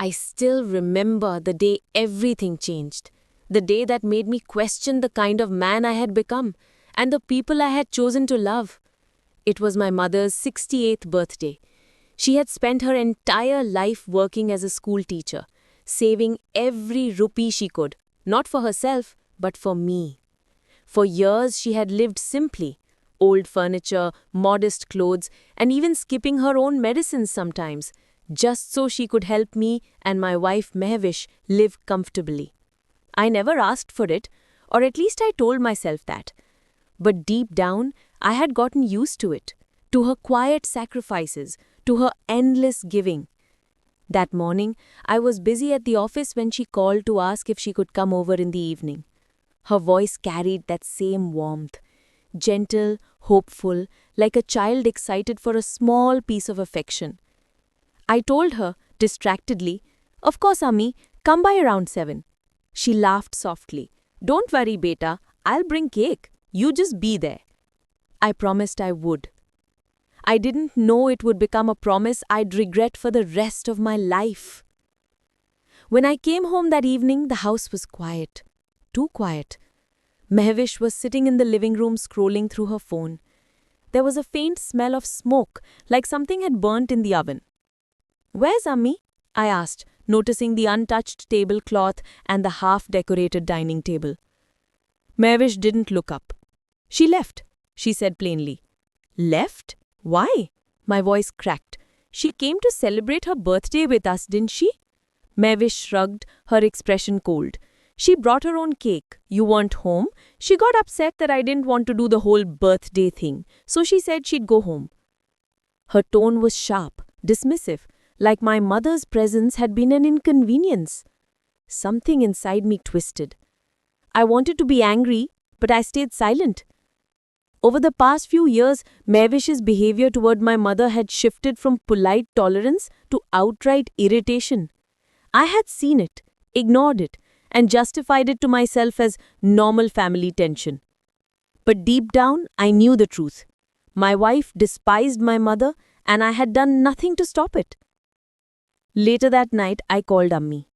I still remember the day everything changed. The day that made me question the kind of man I had become and the people I had chosen to love. It was my mother's 68th birthday. She had spent her entire life working as a school teacher, saving every rupee she could, not for herself, but for me. For years she had lived simply, old furniture, modest clothes, and even skipping her own medicines sometimes, just so she could help me and my wife Mehvish live comfortably. I never asked for it, or at least I told myself that. But deep down, I had gotten used to her quiet sacrifices, to her endless giving. That morning, I was busy at the office when she called to ask if she could come over in the evening. Her voice carried that same warmth, gentle, hopeful, like a child excited for a small piece of affection. I told her, distractedly, "Of course, Ammi, come by around 7. She laughed softly. "Don't worry, beta, I'll bring cake. You just be there." I promised I would. I didn't know it would become a promise I'd regret for the rest of my life. When I came home that evening, the house was quiet. Too quiet. Mehvish was sitting in the living room scrolling through her phone. There was a faint smell of smoke, like something had burnt in the oven. "Where's Ammi?" I asked, noticing the untouched tablecloth and the half-decorated dining table. Mehvish didn't look up. "She left," she said plainly. "Left? Why?" My voice cracked. "She came to celebrate her birthday with us, didn't she?" Mehvish shrugged, her expression cold. "She brought her own cake. You weren't home. She got upset that I didn't want to do the whole birthday thing, so she said she'd go home." Her tone was sharp, dismissive, like my mother's presence had been an inconvenience. Something inside me twisted. I wanted to be angry, but I stayed silent. Over the past few years, Mehvish's behavior toward my mother had shifted from polite tolerance to outright irritation. I had seen it, ignored it, and justified it to myself as normal family tension. But deep down, I knew the truth. My wife despised my mother, and I had done nothing to stop it. Later that night, I called Ammi.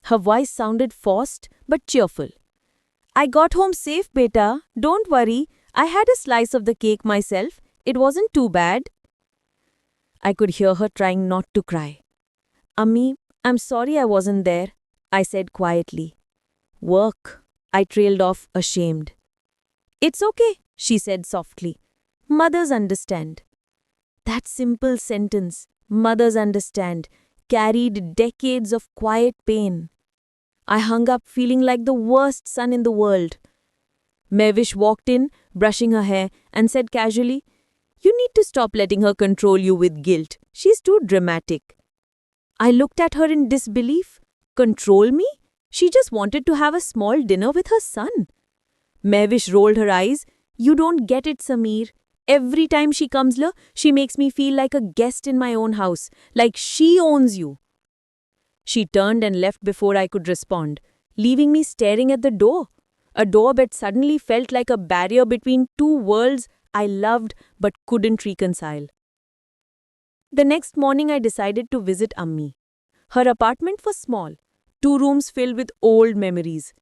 Her voice sounded forced but cheerful. "I got home safe, beta. Don't worry. I had a slice of the cake myself. It wasn't too bad." I could hear her trying not to cry. "Ammi, I'm sorry I wasn't there," I said quietly. "Work," I trailed off, ashamed. "It's okay," she said softly. "Mothers understand." That simple sentence, "mothers understand," carried decades of quiet pain. I hung up feeling like the worst son in the world. Mehvish walked in, brushing her hair, and said casually, "You need to stop letting her control you with guilt. She's too dramatic." I looked at her in disbelief. Control me? She just wanted to have a small dinner with her son. Mehvish rolled her eyes. "You don't get it, Sameer. Every time she comes here, she makes me feel like a guest in my own house, like she owns you." She turned and left before I could respond, leaving me staring at the door. A door that suddenly felt like a barrier between two worlds I loved but couldn't reconcile. The next morning I decided to visit Ammi. Her apartment was small, 2 rooms filled with old memories.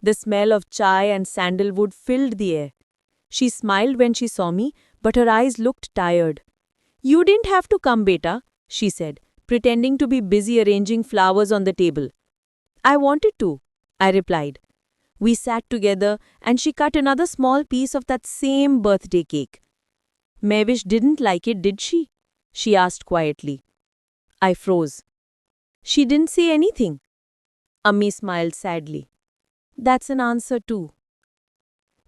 The smell of chai and sandalwood filled the air. She smiled when she saw me, but her eyes looked tired. "You didn't have to come, beta," she said, pretending to be busy arranging flowers on the table. "I wanted to," I replied. We sat together and she cut another small piece of that same birthday cake. "Mehvish didn't like it, did she?" she asked quietly. I froze. "She didn't say anything." Ammi smiled sadly. "That's an answer too."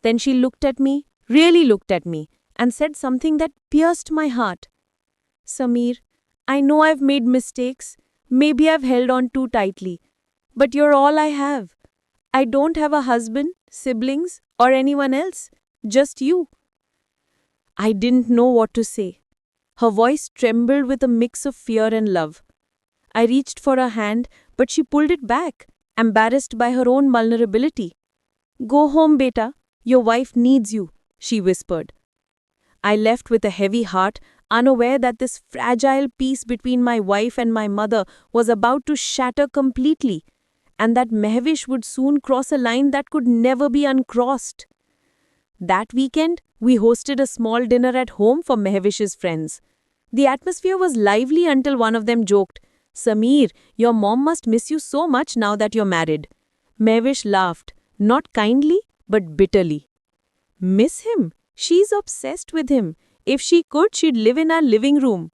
Then she looked at me, really looked at me, and said something that pierced my heart. "Sameer, I know I've made mistakes. Maybe I've held on too tightly. But you're all I have. I don't have a husband, siblings, or anyone else. Just you." I didn't know what to say. Her voice trembled with a mix of fear and love. I reached for her hand, but she pulled it back, embarrassed by her own vulnerability. "Go home, beta. Your wife needs you," she whispered. I left with a heavy heart, unaware that this fragile peace between my wife and my mother was about to shatter completely, and that Mehvish would soon cross a line that could never be uncrossed. That weekend, we hosted a small dinner at home for Mehvish's friends. The atmosphere was lively until one of them joked, "Sameer, your mom must miss you so much now that you're married." Mehvish laughed, not kindly, but bitterly. "Miss him? She's obsessed with him. If she could, she'd live in our living room."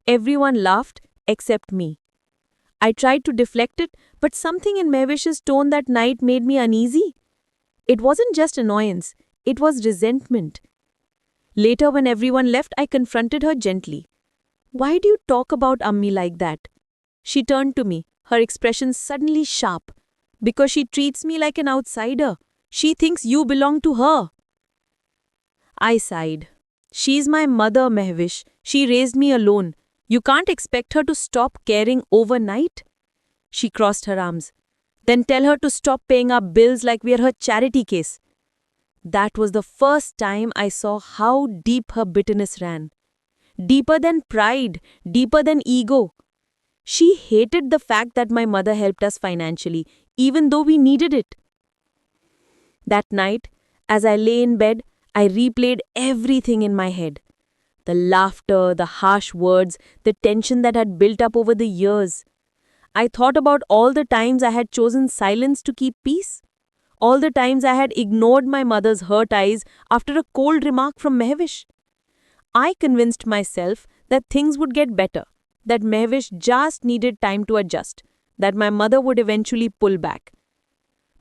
Everyone laughed, except me. I tried to deflect it, but something in Mehvish's tone that night made me uneasy. It wasn't just annoyance, it was resentment. Later, when everyone left, I confronted her gently. "Why do you talk about Ammi like that?" She turned to me, her expression suddenly sharp. "Because she treats me like an outsider. She thinks you belong to her." I sighed. "She's my mother, Mehvish. She raised me alone. You can't expect her to stop caring overnight." She crossed her arms. "Then tell her to stop paying our bills like we're her charity case." That was the first time I saw how deep her bitterness ran. Deeper than pride, deeper than ego. She hated the fact that my mother helped us financially, even though we needed it. That night, as I lay in bed, I replayed everything in my head. The laughter, the harsh words, the tension that had built up over the years. I thought about all the times I had chosen silence to keep peace. All the times I had ignored my mother's hurt eyes after a cold remark from Mehvish. I convinced myself that things would get better, that Mehvish just needed time to adjust, that my mother would eventually pull back.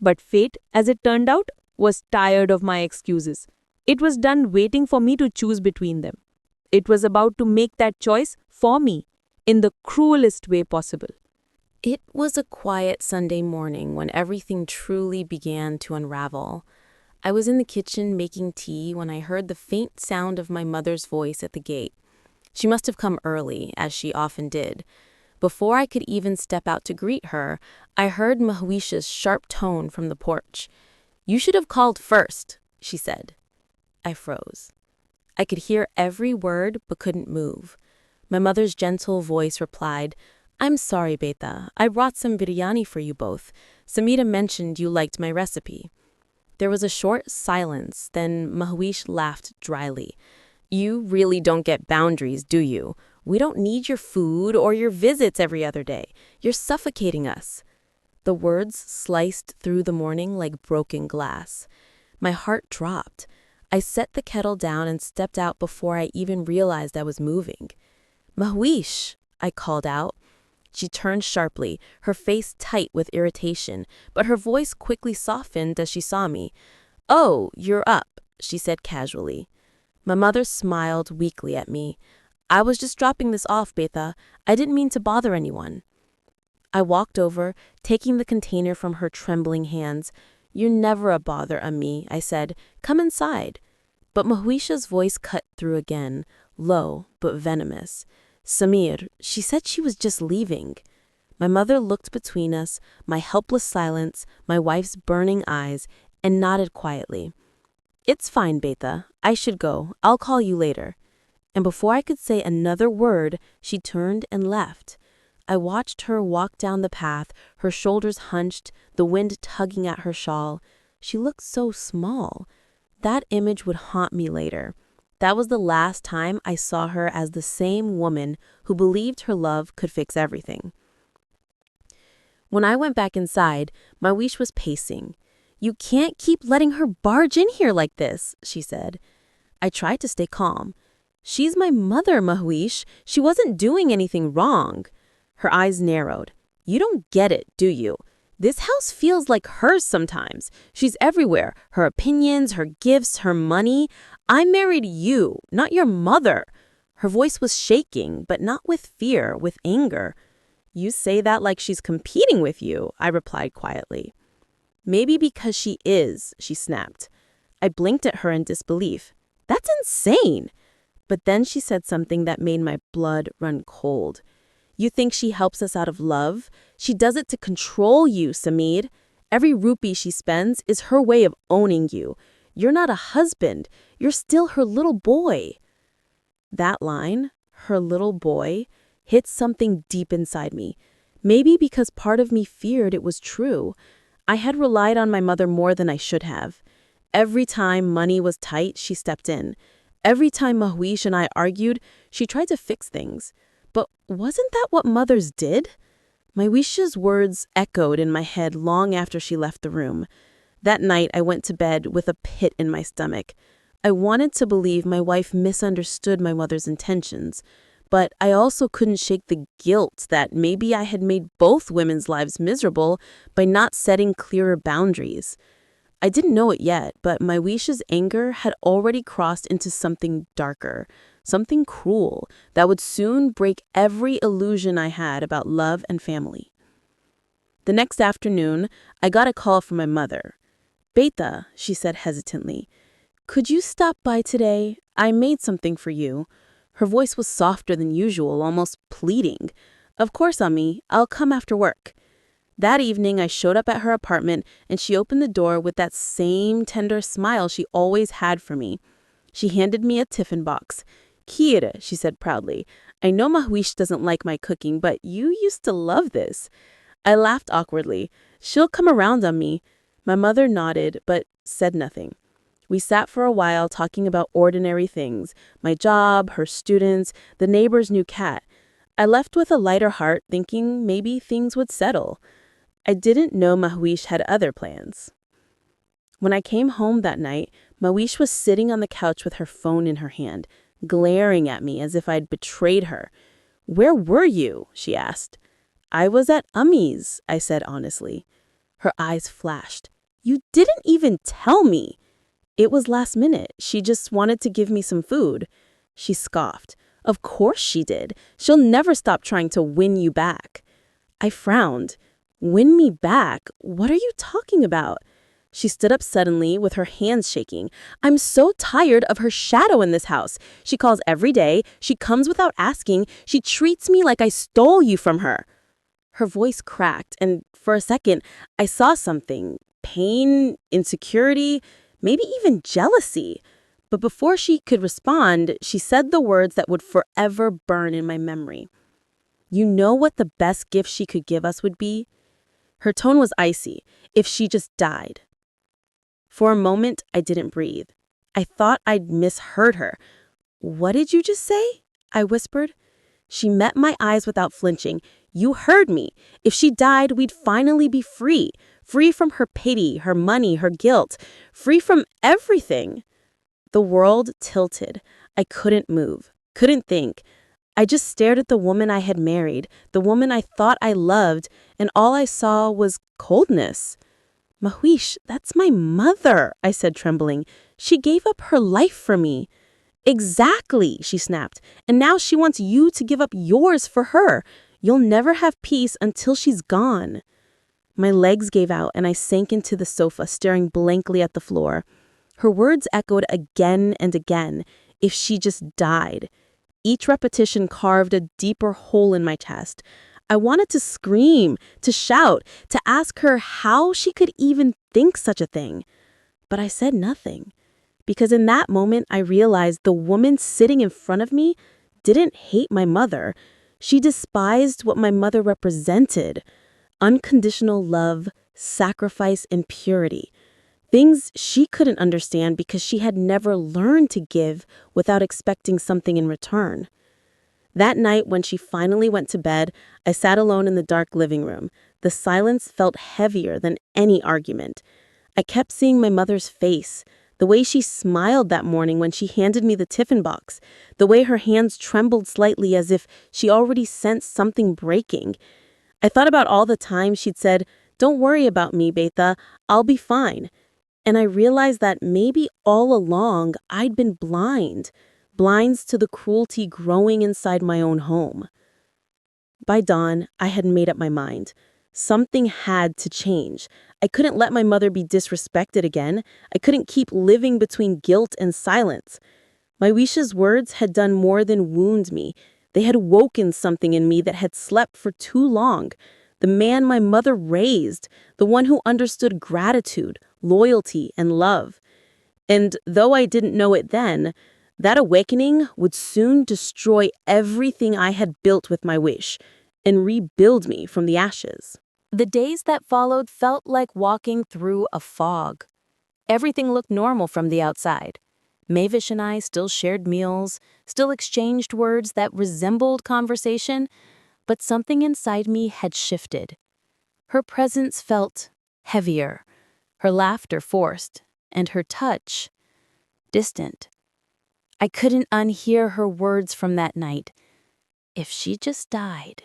But fate, as it turned out, was tired of my excuses. It was done waiting for me to choose between them. It was about to make that choice for me, in the cruelest way possible. It was a quiet Sunday morning when everything truly began to unravel. I was in the kitchen making tea when I heard the faint sound of my mother's voice at the gate. She must have come early, as she often did. Before I could even step out to greet her, I heard Mahwish's sharp tone from the porch. "You should have called first," she said. I froze. I could hear every word but couldn't move. My mother's gentle voice replied, "I'm sorry, Beta. I brought some biryani for you both. Samita mentioned you liked my recipe." There was a short silence, then Mahwish laughed dryly. "You really don't get boundaries, do you? We don't need your food or your visits every other day. You're suffocating us." The words sliced through the morning like broken glass. My heart dropped. I set the kettle down and stepped out before I even realized I was moving. "Mahwish," I called out. She turned sharply, her face tight with irritation, but her voice quickly softened as she saw me. "Oh, you're up," she said casually. My mother smiled weakly at me. "I was just dropping this off, Beta. I didn't mean to bother anyone." I walked over, taking the container from her trembling hands. "You're never a bother, Ami," I said. "Come inside." But Mahwisha's voice cut through again, low but venomous. "Sameer, she said she was just leaving." My mother looked between us, my helpless silence, my wife's burning eyes, and nodded quietly. "It's fine, Beta. I should go. I'll call you later." And before I could say another word, she turned and left. I watched her walk down the path, her shoulders hunched, the wind tugging at her shawl. She looked so small. That image would haunt me later. That was the last time I saw her as the same woman who believed her love could fix everything. When I went back inside, Mahwish was pacing. "You can't keep letting her barge in here like this," she said. I tried to stay calm. "She's my mother, Mahwish. She wasn't doing anything wrong." Her eyes narrowed. "You don't get it, do you? This house feels like hers sometimes. She's everywhere. Her opinions, her gifts, her money. I married you, not your mother." Her voice was shaking, but not with fear, with anger. "You say that like she's competing with you," I replied quietly. "Maybe because she is," she snapped. I blinked at her in disbelief. "That's insane." But then she said something that made my blood run cold. "You think she helps us out of love? She does it to control you, Sameer. Every rupee she spends is her way of owning you. You're not a husband. You're still her little boy." That line, her little boy, hit something deep inside me. Maybe because part of me feared it was true. I had relied on my mother more than I should have. Every time money was tight, she stepped in. Every time Mahuish and I argued, she tried to fix things. But wasn't that what mothers did? Mahuish's words echoed in my head long after she left the room. That night, I went to bed with a pit in my stomach. I wanted to believe my wife misunderstood my mother's intentions, but I also couldn't shake the guilt that maybe I had made both women's lives miserable by not setting clearer boundaries. I didn't know it yet, but Mahuish's anger had already crossed into something darker, something cruel that would soon break every illusion I had about love and family. The next afternoon, I got a call from my mother. "Beta," she said hesitantly, "could you stop by today? I made something for you." Her voice was softer than usual, almost pleading. "Of course, Ami, I'll come after work." That evening, I showed up at her apartment, and she opened the door with that same tender smile she always had for me. She handed me a tiffin box. "Kira," she said proudly, "I know Mahuish doesn't like my cooking, but you used to love this." I laughed awkwardly. "She'll come around on me." My mother nodded, but said nothing. We sat for a while talking about ordinary things, my job, her students, the neighbor's new cat. I left with a lighter heart, thinking maybe things would settle. I didn't know Mahuish had other plans. When I came home that night, Mahuish was sitting on the couch with her phone in her hand, glaring at me as if I'd betrayed her. "Where were you?" she asked. "I was at Ummy's," I said honestly. Her eyes flashed. "You didn't even tell me." "It was last minute. She just wanted to give me some food." She scoffed. "Of course she did. She'll never stop trying to win you back." I frowned. "Win me back? What are you talking about?" She stood up suddenly with her hands shaking. "I'm so tired of her shadow in this house. She calls every day. She comes without asking. She treats me like I stole you from her." Her voice cracked, and for a second, I saw something. Pain, insecurity, maybe even jealousy. But before she could respond, she said the words that would forever burn in my memory. "You know what the best gift she could give us would be?" Her tone was icy. "If she just died." For a moment, I didn't breathe. I thought I'd misheard her. "What did you just say?" I whispered. She met my eyes without flinching. "You heard me. If she died, we'd finally be free. Free from her pity, her money, her guilt. Free from everything." The world tilted. I couldn't move, couldn't think. I just stared at the woman I had married, the woman I thought I loved, and all I saw was coldness. "Mahuish, that's my mother," I said, trembling. "She gave up her life for me." "Exactly," she snapped. "And now she wants you to give up yours for her. You'll never have peace until she's gone." My legs gave out and I sank into the sofa, staring blankly at the floor. Her words echoed again and again. If she just died. Each repetition carved a deeper hole in my chest. I wanted to scream, to shout, to ask her how she could even think such a thing. But I said nothing. Because in that moment, I realized the woman sitting in front of me didn't hate my mother. She despised what my mother represented. Unconditional love, sacrifice, and purity. Things she couldn't understand because she had never learned to give without expecting something in return. That night, when she finally went to bed, I sat alone in the dark living room. The silence felt heavier than any argument. I kept seeing my mother's face, the way she smiled that morning when she handed me the tiffin box, the way her hands trembled slightly as if she already sensed something breaking. I thought about all the times she'd said, "Don't worry about me, Beta, I'll be fine." And I realized that maybe all along I'd been blind to the cruelty growing inside my own home. By dawn, I had made up my mind. Something had to change. I couldn't let my mother be disrespected again. I couldn't keep living between guilt and silence. Mahuish's words had done more than wound me. They had woken something in me that had slept for too long. The man my mother raised, the one who understood gratitude, loyalty, and love. And though I didn't know it then, That awakening would soon destroy everything I had built with my wish and rebuild me from the ashes. The days that followed felt like walking through a fog. Everything looked normal from the outside. Mavish and I still shared meals, still exchanged words that resembled conversation, but something inside me had shifted. Her presence felt heavier, her laughter forced, and her touch distant. I couldn't unhear her words from that night. If she just died.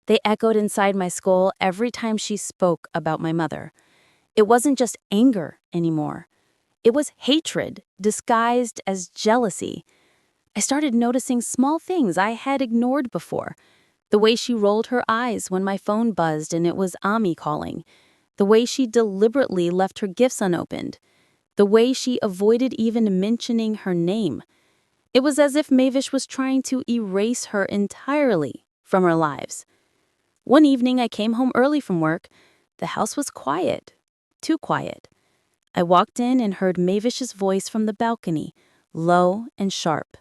They echoed inside my skull every time she spoke about my mother. It wasn't just anger anymore. It was hatred, disguised as jealousy. I started noticing small things I had ignored before. The way she rolled her eyes when my phone buzzed and it was Ami calling. The way she deliberately left her gifts unopened. The way she avoided even mentioning her name. It was as if Mavish was trying to erase her entirely from our lives. One evening I came home early from work. The house was quiet. Too quiet. I walked in and heard Mavish's voice from the balcony, low and sharp.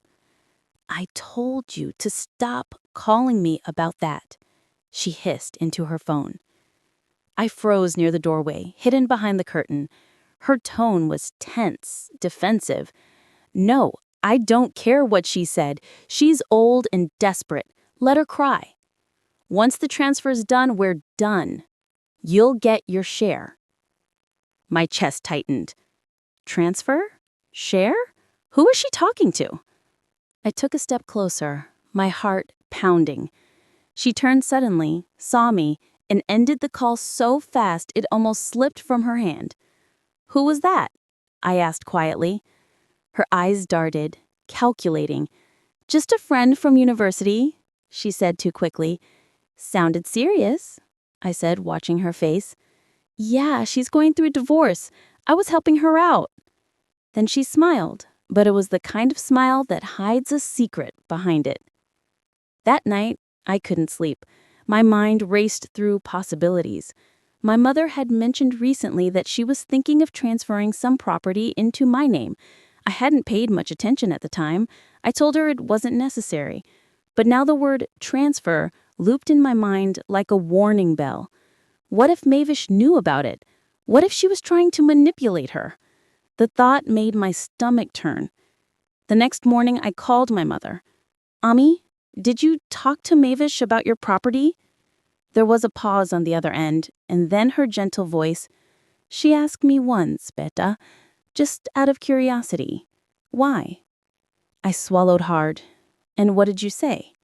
"I told you to stop calling me about that," she hissed into her phone. I froze near the doorway, hidden behind the curtain. Her tone was tense, defensive. "No, I don't care what she said. She's old and desperate. Let her cry. Once the transfer's done, we're done. You'll get your share." My chest tightened. Transfer? Share? Who was she talking to? I took a step closer, my heart pounding. She turned suddenly, saw me, and ended the call so fast it almost slipped from her hand. "Who was that?" I asked quietly. Her eyes darted, calculating. "Just a friend from university," she said too quickly. "Sounded serious," I said, watching her face. "Yeah, she's going through a divorce. I was helping her out." Then she smiled, but it was the kind of smile that hides a secret behind it. That night, I couldn't sleep. My mind raced through possibilities. My mother had mentioned recently that she was thinking of transferring some property into my name. I hadn't paid much attention at the time. I told her it wasn't necessary. But now the word transfer looped in my mind like a warning bell. What if Mavish knew about it? What if she was trying to manipulate her? The thought made my stomach turn. The next morning, I called my mother. "Ami, did you talk to Mavish about your property?" There was a pause on the other end, and then her gentle voice. "She asked me once, Beta, just out of curiosity. Why?" I swallowed hard. "And what did you say?"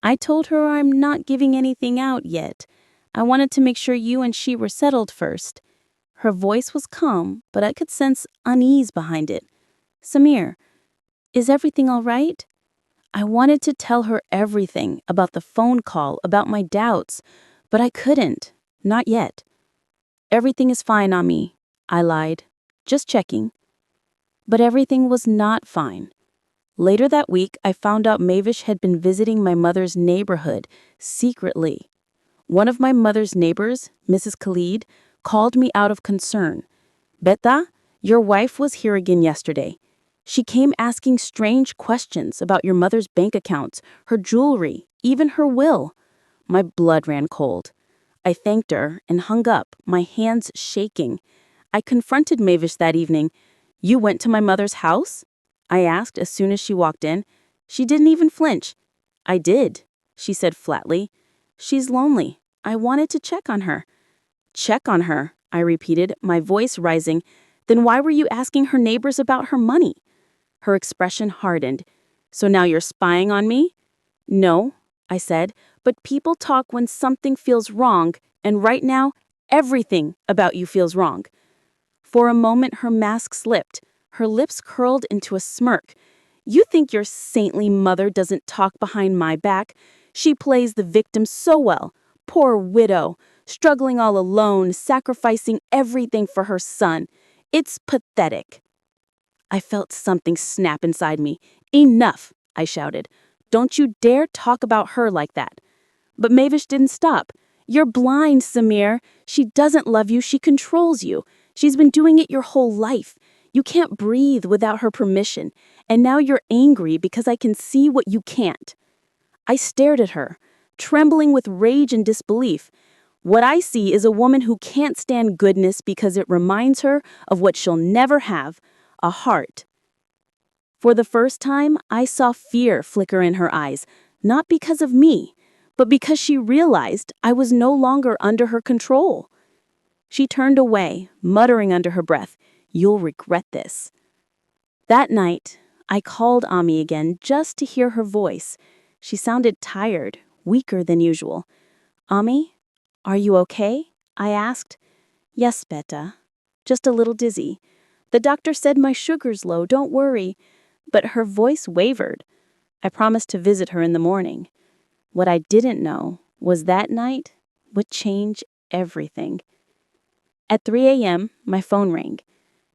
"I told her I'm not giving anything out yet. I wanted to make sure you and she were settled first." Her voice was calm, but I could sense unease behind it. "Samir, is everything all right?" I wanted to tell her everything about the phone call, about my doubts, but I couldn't. Not yet. "Everything is fine, Ami," I lied. "Just checking." But everything was not fine. Later that week, I found out Mavish had been visiting my mother's neighborhood, secretly. One of my mother's neighbors, Mrs. Khalid, called me out of concern. "Beta, your wife was here again yesterday. She came asking strange questions about your mother's bank accounts, her jewelry, even her will." My blood ran cold. I thanked her and hung up, my hands shaking. I confronted Mavish that evening. "You went to my mother's house?" I asked as soon as she walked in. She didn't even flinch. "I did," she said flatly. "She's lonely. I wanted to check on her." "Check on her," I repeated, my voice rising. "Then why were you asking her neighbors about her money?" Her expression hardened. "So now you're spying on me?" "No," I said, "but people talk when something feels wrong, and right now, everything about you feels wrong." For a moment, her mask slipped. Her lips curled into a smirk. "You think your saintly mother doesn't talk behind my back? She plays the victim so well. Poor widow, struggling all alone, sacrificing everything for her son. It's pathetic." I felt something snap inside me. "Enough," I shouted. "Don't you dare talk about her like that." But Mavish didn't stop. "You're blind, Samir. She doesn't love you. She controls you. She's been doing it your whole life. You can't breathe without her permission, and now you're angry because I can see what you can't." I stared at her, trembling with rage and disbelief. What I see is a woman who can't stand goodness because it reminds her of what she'll never have, a heart. For the first time, I saw fear flicker in her eyes, not because of me, but because she realized I was no longer under her control. She turned away, muttering under her breath, "You'll regret this." That night, I called Ami again just to hear her voice. She sounded tired, weaker than usual. "Ami, are you okay?" I asked. "Yes, Beta. Just a little dizzy. The doctor said my sugar's low, don't worry." But her voice wavered. I promised to visit her in the morning. What I didn't know was that night would change everything. At 3 a.m., my phone rang.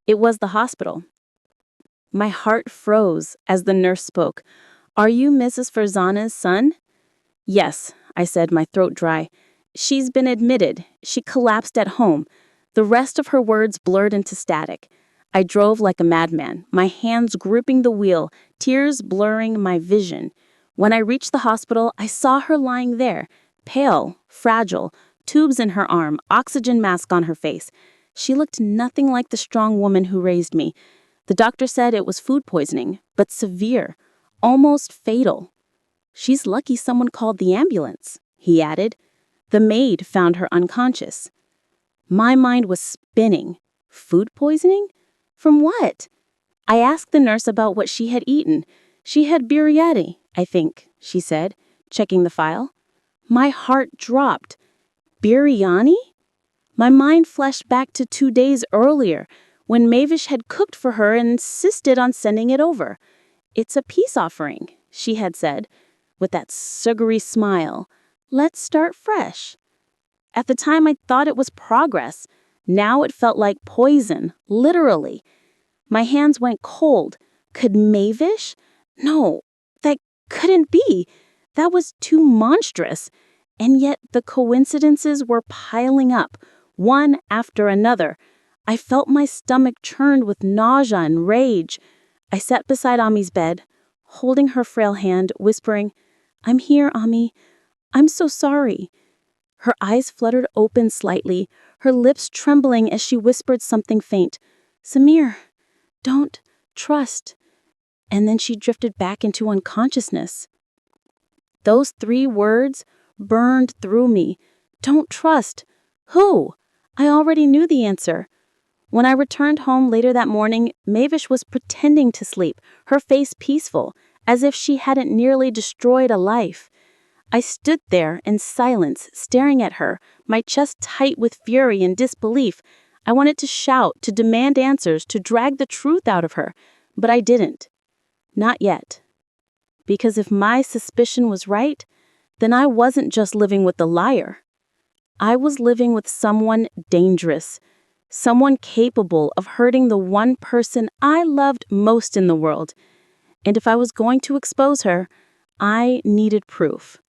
It was the hospital. My heart froze as the nurse spoke. "Are you Mrs. Farzana's son?" "Yes," I said, my throat dry. "She's been admitted. She collapsed at home." The rest of her words blurred into static. I drove like a madman, my hands gripping the wheel, tears blurring my vision. When I reached the hospital, I saw her lying there, pale, fragile, tubes in her arm, oxygen mask on her face. She looked nothing like the strong woman who raised me. The doctor said it was food poisoning, but severe, almost fatal. "She's lucky someone called the ambulance," he added. "The maid found her unconscious." My mind was spinning. Food poisoning? From what? I asked the nurse about what she had eaten. "She had biryani, I think," she said, checking the file. My heart dropped. Biryani? My mind flashed back to 2 days earlier, when Mavish had cooked for her and insisted on sending it over. "It's a peace offering," she had said, with that sugary smile. "Let's start fresh." At the time, I thought it was progress. Now it felt like poison, literally. My hands went cold. Could Mavish? No, that couldn't be. That was too monstrous. And yet the coincidences were piling up, one after another. I felt my stomach churned with nausea and rage. I sat beside Ami's bed, holding her frail hand, whispering, "I'm here, Ami. I'm so sorry." Her eyes fluttered open slightly, her lips trembling as she whispered something faint. "Samir, don't trust." And then she drifted back into unconsciousness. Those 3 words burned through me. Don't trust. Who? I already knew the answer. When I returned home later that morning, Mavish was pretending to sleep, her face peaceful, as if she hadn't nearly destroyed a life. I stood there in silence, staring at her, my chest tight with fury and disbelief. I wanted to shout, to demand answers, to drag the truth out of her, but I didn't. Not yet. Because if my suspicion was right, then I wasn't just living with the liar. I was living with someone dangerous, someone capable of hurting the one person I loved most in the world. And if I was going to expose her, I needed proof.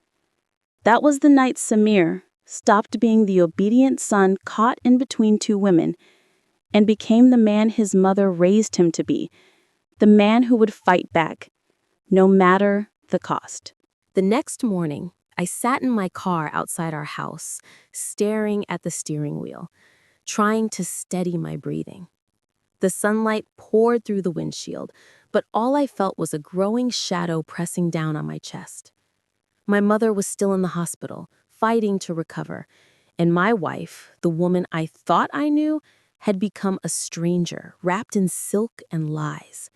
That was the night Samir stopped being the obedient son caught in between 2 women and became the man his mother raised him to be, the man who would fight back, no matter the cost. The next morning, I sat in my car outside our house, staring at the steering wheel, trying to steady my breathing. The sunlight poured through the windshield, but all I felt was a growing shadow pressing down on my chest. My mother was still in the hospital, fighting to recover, and my wife, the woman I thought I knew, had become a stranger, wrapped in silk and lies.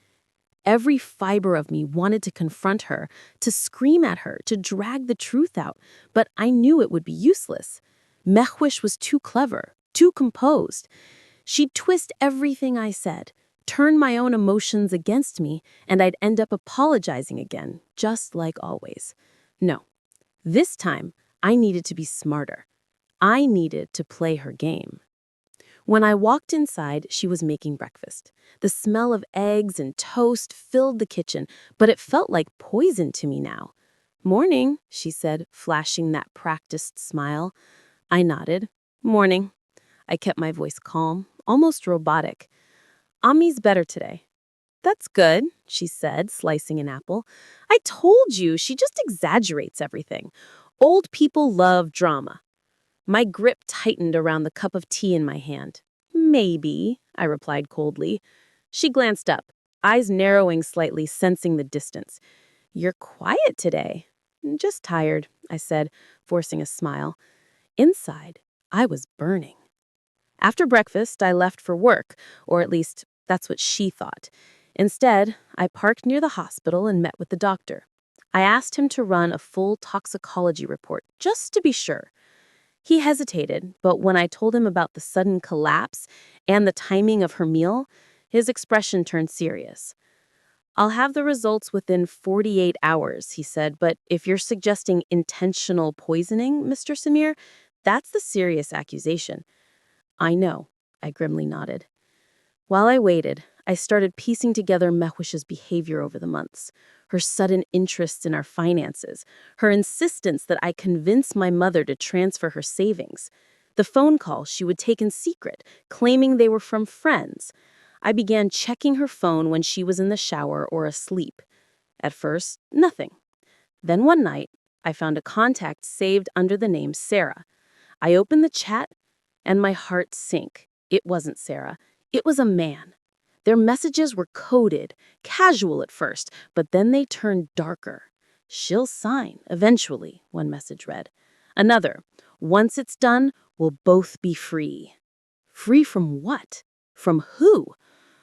Every fiber of me wanted to confront her, to scream at her, to drag the truth out, but I knew it would be useless. Mehwish was too clever, too composed. She'd twist everything I said, turn my own emotions against me, and I'd end up apologizing again, just like always. No, this time I needed to be smarter. I needed to play her game. When I walked inside, she was making breakfast. The smell of eggs and toast filled the kitchen, but it felt like poison to me now. "Morning," she said, flashing that practiced smile. I nodded. "Morning." I kept my voice calm, almost robotic. Ammy's better today." "That's good," she said, slicing an apple. "I told you, she just exaggerates everything. Old people love drama." My grip tightened around the cup of tea in my hand. "Maybe," I replied coldly. She glanced up, eyes narrowing slightly, sensing the distance. "You're quiet today." "Just tired," I said, forcing a smile. Inside, I was burning. After breakfast, I left for work, or at least that's what she thought. Instead, I parked near the hospital and met with the doctor. I asked him to run a full toxicology report, just to be sure. He hesitated, but when I told him about the sudden collapse and the timing of her meal, his expression turned serious. "I'll have the results within 48 hours, he said, but if you're suggesting intentional poisoning, Mr. Samir, that's the serious accusation." "I know," I grimly nodded. While I waited, I started piecing together Mehwish's behavior over the months. Her sudden interest in our finances, her insistence that I convince my mother to transfer her savings, the phone calls she would take in secret, claiming they were from friends. I began checking her phone when she was in the shower or asleep. At first, nothing. Then one night, I found a contact saved under the name Sarah. I opened the chat, and my heart sank. It wasn't Sarah. It was a man. Their messages were coded, casual at first, but then they turned darker. "She'll sign, eventually," one message read. Another, "Once it's done, we'll both be free." Free from what? From who?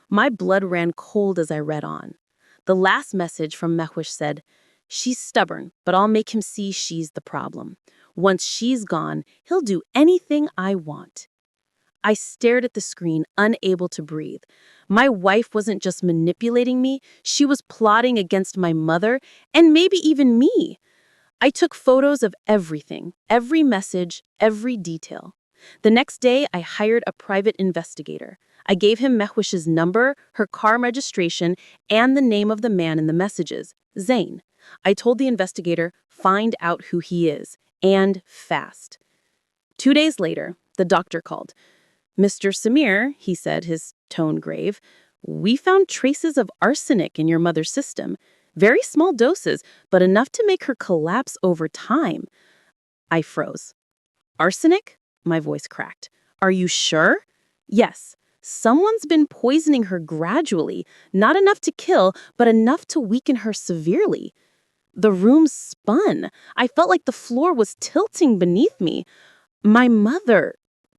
My blood ran cold as I read on. The last message from Mehwish said, "She's stubborn, but I'll make him see she's the problem. Once she's gone, he'll do anything I want." I stared at the screen, unable to breathe. My wife wasn't just manipulating me, she was plotting against my mother, and maybe even me. I took photos of everything, every message, every detail. The next day, I hired a private investigator. I gave him Mehwish's number, her car registration, and the name of the man in the messages, Zain. I told the investigator, find out who he is, and fast. 2 days later, the doctor called. "Mr. Samir," he said, his tone grave, "we found traces of arsenic in your mother's system. Very small doses, but enough to make her collapse over time." I froze. "Arsenic?" My voice cracked. "Are you sure?" "Yes. Someone's been poisoning her gradually, not enough to kill, but enough to weaken her severely." The room spun. I felt like the floor was tilting beneath me. My mother,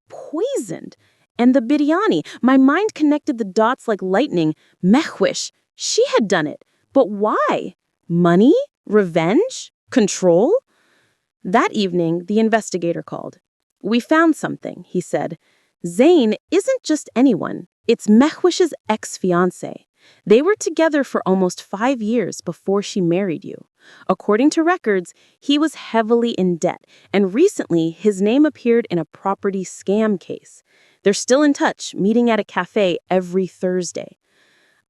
poisoned. And the biryani, my mind connected the dots like lightning. Mehwish, she had done it. But why? Money? Revenge? Control? That evening, the investigator called. "We found something," he said. "Zain isn't just anyone. It's Mehwish's ex-fiancé. They were together for almost 5 years before she married you. According to records, he was heavily in debt, and recently his name appeared in a property scam case. They're still in touch, meeting at a cafe every Thursday."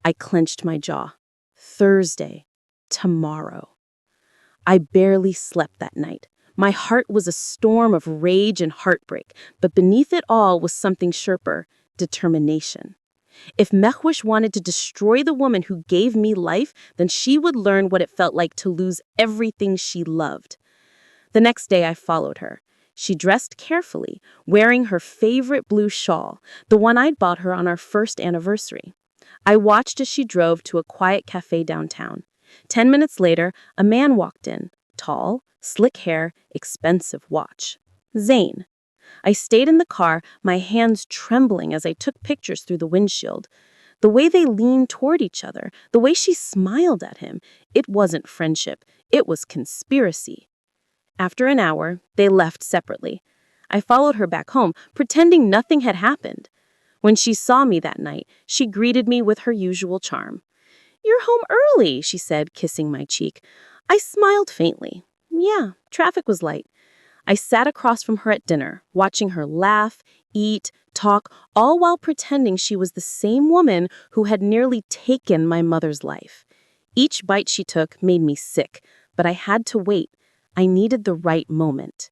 I clenched my jaw. Thursday. Tomorrow. I barely slept that night. My heart was a storm of rage and heartbreak, but beneath it all was something sharper: determination. If Mehwish wanted to destroy the woman who gave me life, then she would learn what it felt like to lose everything she loved. The next day I followed her. She dressed carefully, wearing her favorite blue shawl, the one I'd bought her on our first anniversary. I watched as she drove to a quiet cafe downtown. 10 minutes later, a man walked in, tall, slick hair, expensive watch. Zain. I stayed in the car, my hands trembling as I took pictures through the windshield. The way they leaned toward each other, the way she smiled at him, it wasn't friendship, it was conspiracy. After an hour, they left separately. I followed her back home, pretending nothing had happened. When she saw me that night, she greeted me with her usual charm. "You're home early," she said, kissing my cheek. I smiled faintly. Yeah, traffic was light. I sat across from her at dinner, watching her laugh, eat, talk, all while pretending she was the same woman who had nearly taken my mother's life. Each bite she took made me sick, but I had to wait. I needed the right moment.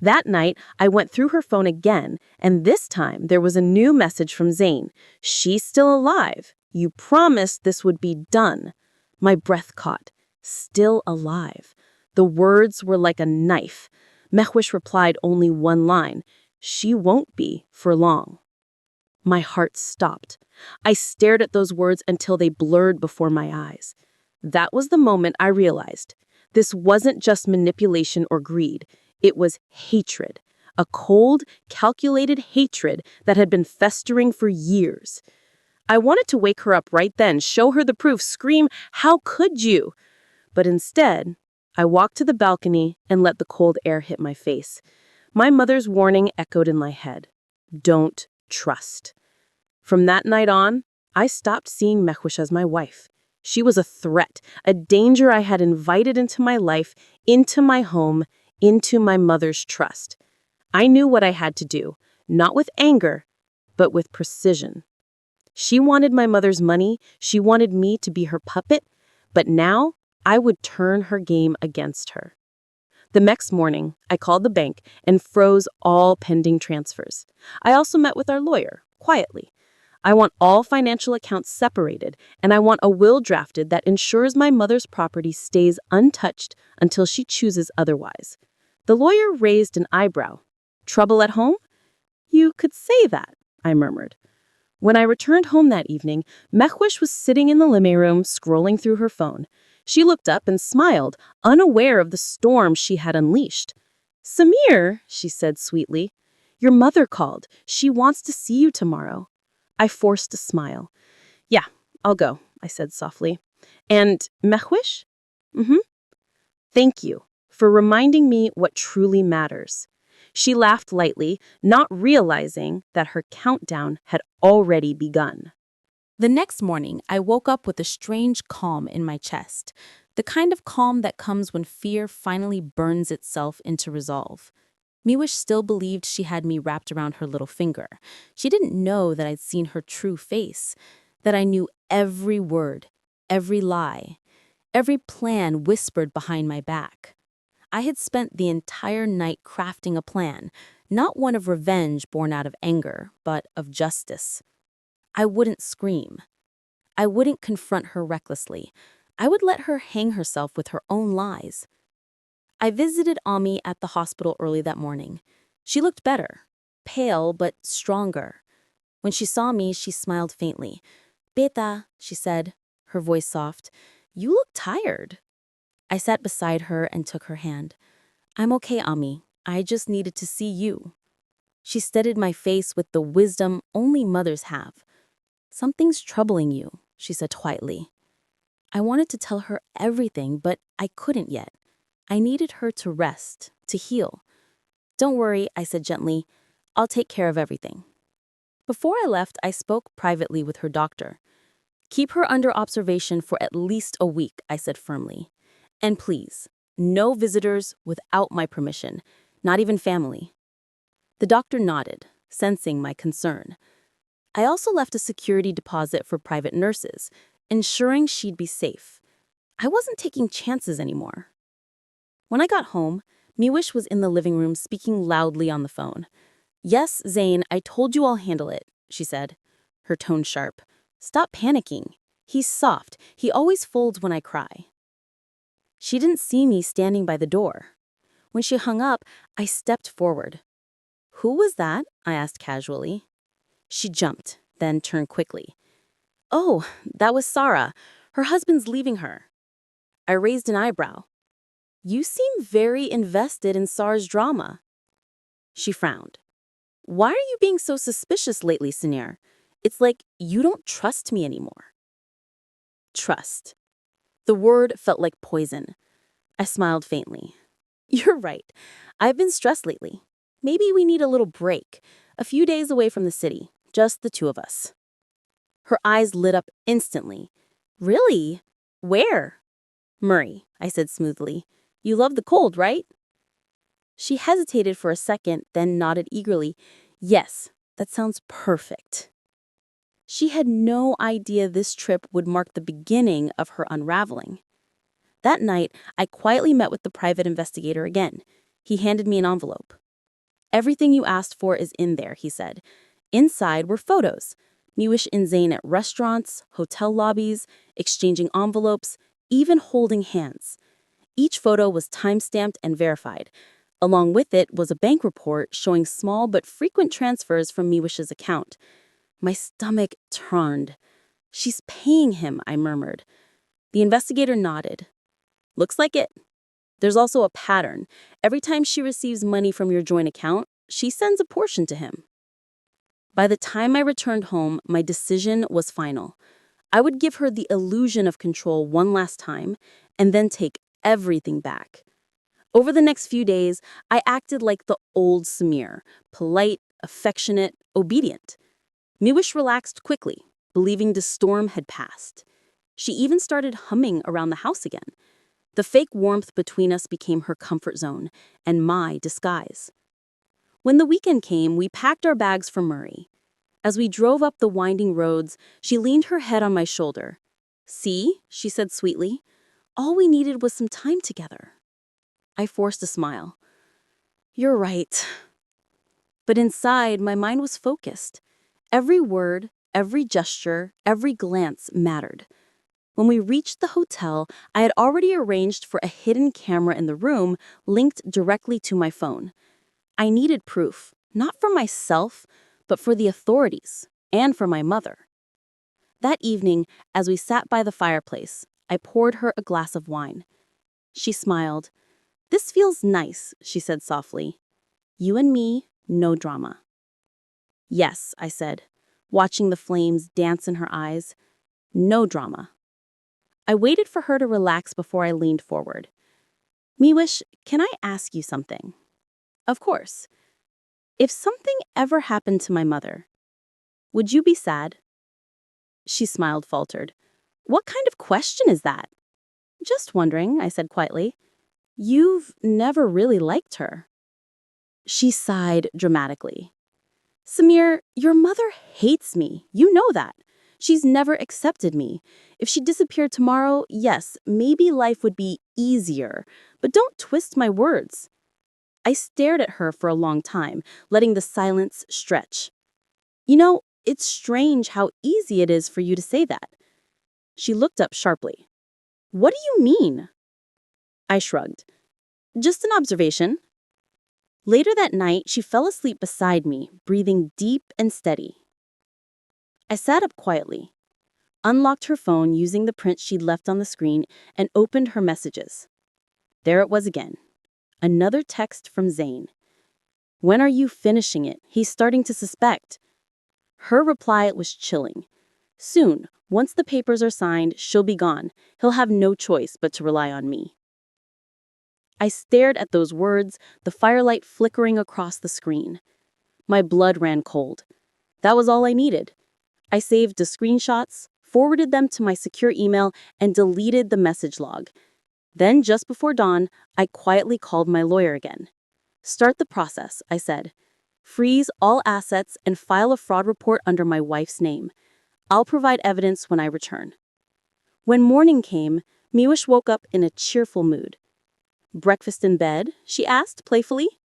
That night, I went through her phone again, and this time there was a new message from Zayn. She's still alive. You promised this would be done. My breath caught. Still alive. The words were like a knife. Mehwish replied only one line. She won't be for long. My heart stopped. I stared at those words until they blurred before my eyes. That was the moment I realized. This wasn't just manipulation or greed. It was hatred. A cold, calculated hatred that had been festering for years. I wanted to wake her up right then, show her the proof, scream, "How could you?" But instead, I walked to the balcony and let the cold air hit my face. My mother's warning echoed in my head. Don't trust. From that night on, I stopped seeing Mehwish as my wife. She was a threat, a danger I had invited into my life, into my home, into my mother's trust. I knew what I had to do, not with anger, but with precision. She wanted my mother's money, she wanted me to be her puppet, but now I would turn her game against her. The next morning, I called the bank and froze all pending transfers. I also met with our lawyer, quietly. I want all financial accounts separated, and I want a will drafted that ensures my mother's property stays untouched until she chooses otherwise. The lawyer raised an eyebrow. Trouble at home? You could say that, I murmured. When I returned home that evening, Mehwish was sitting in the living room scrolling through her phone. She looked up and smiled, unaware of the storm she had unleashed. "Samir," she said sweetly, "your mother called. She wants to see you tomorrow." I forced a smile. "Yeah, I'll go," I said softly. "And Mehwish?" "Mm-hmm. Thank you for reminding me what truly matters." She laughed lightly, not realizing that her countdown had already begun. The next morning, I woke up with a strange calm in my chest, the kind of calm that comes when fear finally burns itself into resolve. Miwish still believed she had me wrapped around her little finger. She didn't know that I'd seen her true face, that I knew every word, every lie, every plan whispered behind my back. I had spent the entire night crafting a plan, not one of revenge born out of anger, but of justice. I wouldn't scream. I wouldn't confront her recklessly. I would let her hang herself with her own lies. I visited Ami at the hospital early that morning. She looked better, pale but stronger. When she saw me, she smiled faintly. "Beta," she said, her voice soft, "you look tired." I sat beside her and took her hand. "I'm okay, Ami. I just needed to see you." She steadied my face with the wisdom only mothers have. "Something's troubling you," she said quietly. I wanted to tell her everything, but I couldn't yet. I needed her to rest, to heal. "Don't worry," I said gently. "I'll take care of everything." Before I left, I spoke privately with her doctor. "Keep her under observation for at least a week," I said firmly. "And please, no visitors without my permission, not even family." The doctor nodded, sensing my concern. I also left a security deposit for private nurses, ensuring she'd be safe. I wasn't taking chances anymore. When I got home, Miwish was in the living room speaking loudly on the phone. "Yes, Zayn, I told you I'll handle it," she said, her tone sharp. "Stop panicking. He's soft. He always folds when I cry." She didn't see me standing by the door. When she hung up, I stepped forward. "Who was that?" I asked casually. She jumped, then turned quickly. "Oh, that was Sarah. Her husband's leaving her." I raised an eyebrow. "You seem very invested in Sarah's drama." She frowned. "Why are you being so suspicious lately, Sinir? It's like you don't trust me anymore." Trust. The word felt like poison. I smiled faintly. "You're right. I've been stressed lately. Maybe we need a little break, a few days away from the city, just the two of us." Her eyes lit up instantly. "Really? Where?" "Murray," I said smoothly. "You love the cold, right?" She hesitated for a second, then nodded eagerly. "Yes, that sounds perfect." She had no idea this trip would mark the beginning of her unraveling. That night, I quietly met with the private investigator again. He handed me an envelope. Everything you asked for is in there, he said. Inside were photos. Miwish and Zain at restaurants, hotel lobbies, exchanging envelopes, even holding hands. Each photo was time-stamped and verified. Along with it was a bank report showing small but frequent transfers from Miwish's account. My stomach turned. She's paying him, I murmured. The investigator nodded. Looks like it. There's also a pattern. Every time she receives money from your joint account, she sends a portion to him. By the time I returned home, my decision was final. I would give her the illusion of control one last time and then take everything back. Over the next few days, I acted like the old Samir, polite, affectionate, obedient. Miwish relaxed quickly, believing the storm had passed. She even started humming around the house again. The fake warmth between us became her comfort zone and my disguise. When the weekend came, we packed our bags for Murray. As we drove up the winding roads, she leaned her head on my shoulder. "See," she said sweetly, "all we needed was some time together." I forced a smile. "You're right." But inside, my mind was focused. Every word, every gesture, every glance mattered. When we reached the hotel, I had already arranged for a hidden camera in the room linked directly to my phone. I needed proof, not for myself, but for the authorities and for my mother. That evening, as we sat by the fireplace, I poured her a glass of wine. She smiled. "This feels nice," she said softly. "You and me, no drama." "Yes," I said, watching the flames dance in her eyes. "No drama." I waited for her to relax before I leaned forward. "Miwish, can I ask you something?" "Of course." "If something ever happened to my mother, would you be sad?" She smiled, faltered. "What kind of question is that?" "Just wondering," I said quietly. "You've never really liked her." She sighed dramatically. "Samir, your mother hates me. You know that. She's never accepted me. If she disappeared tomorrow, yes, maybe life would be easier, but don't twist my words." I stared at her for a long time, letting the silence stretch. "You know, it's strange how easy it is for you to say that." She looked up sharply. "What do you mean?" I shrugged. "Just an observation." Later that night, she fell asleep beside me, breathing deep and steady. I sat up quietly, unlocked her phone using the print she'd left on the screen, and opened her messages. There it was again. Another text from Zain. "When are you finishing it? He's starting to suspect." Her reply was chilling. "Soon, once the papers are signed, she'll be gone. He'll have no choice but to rely on me." I stared at those words, the firelight flickering across the screen. My blood ran cold. That was all I needed. I saved the screenshots, forwarded them to my secure email, and deleted the message log. Then, just before dawn, I quietly called my lawyer again. "Start the process," I said. "Freeze all assets and file a fraud report under my wife's name. I'll provide evidence when I return." When morning came, Miwish woke up in a cheerful mood. "Breakfast in bed?" she asked playfully.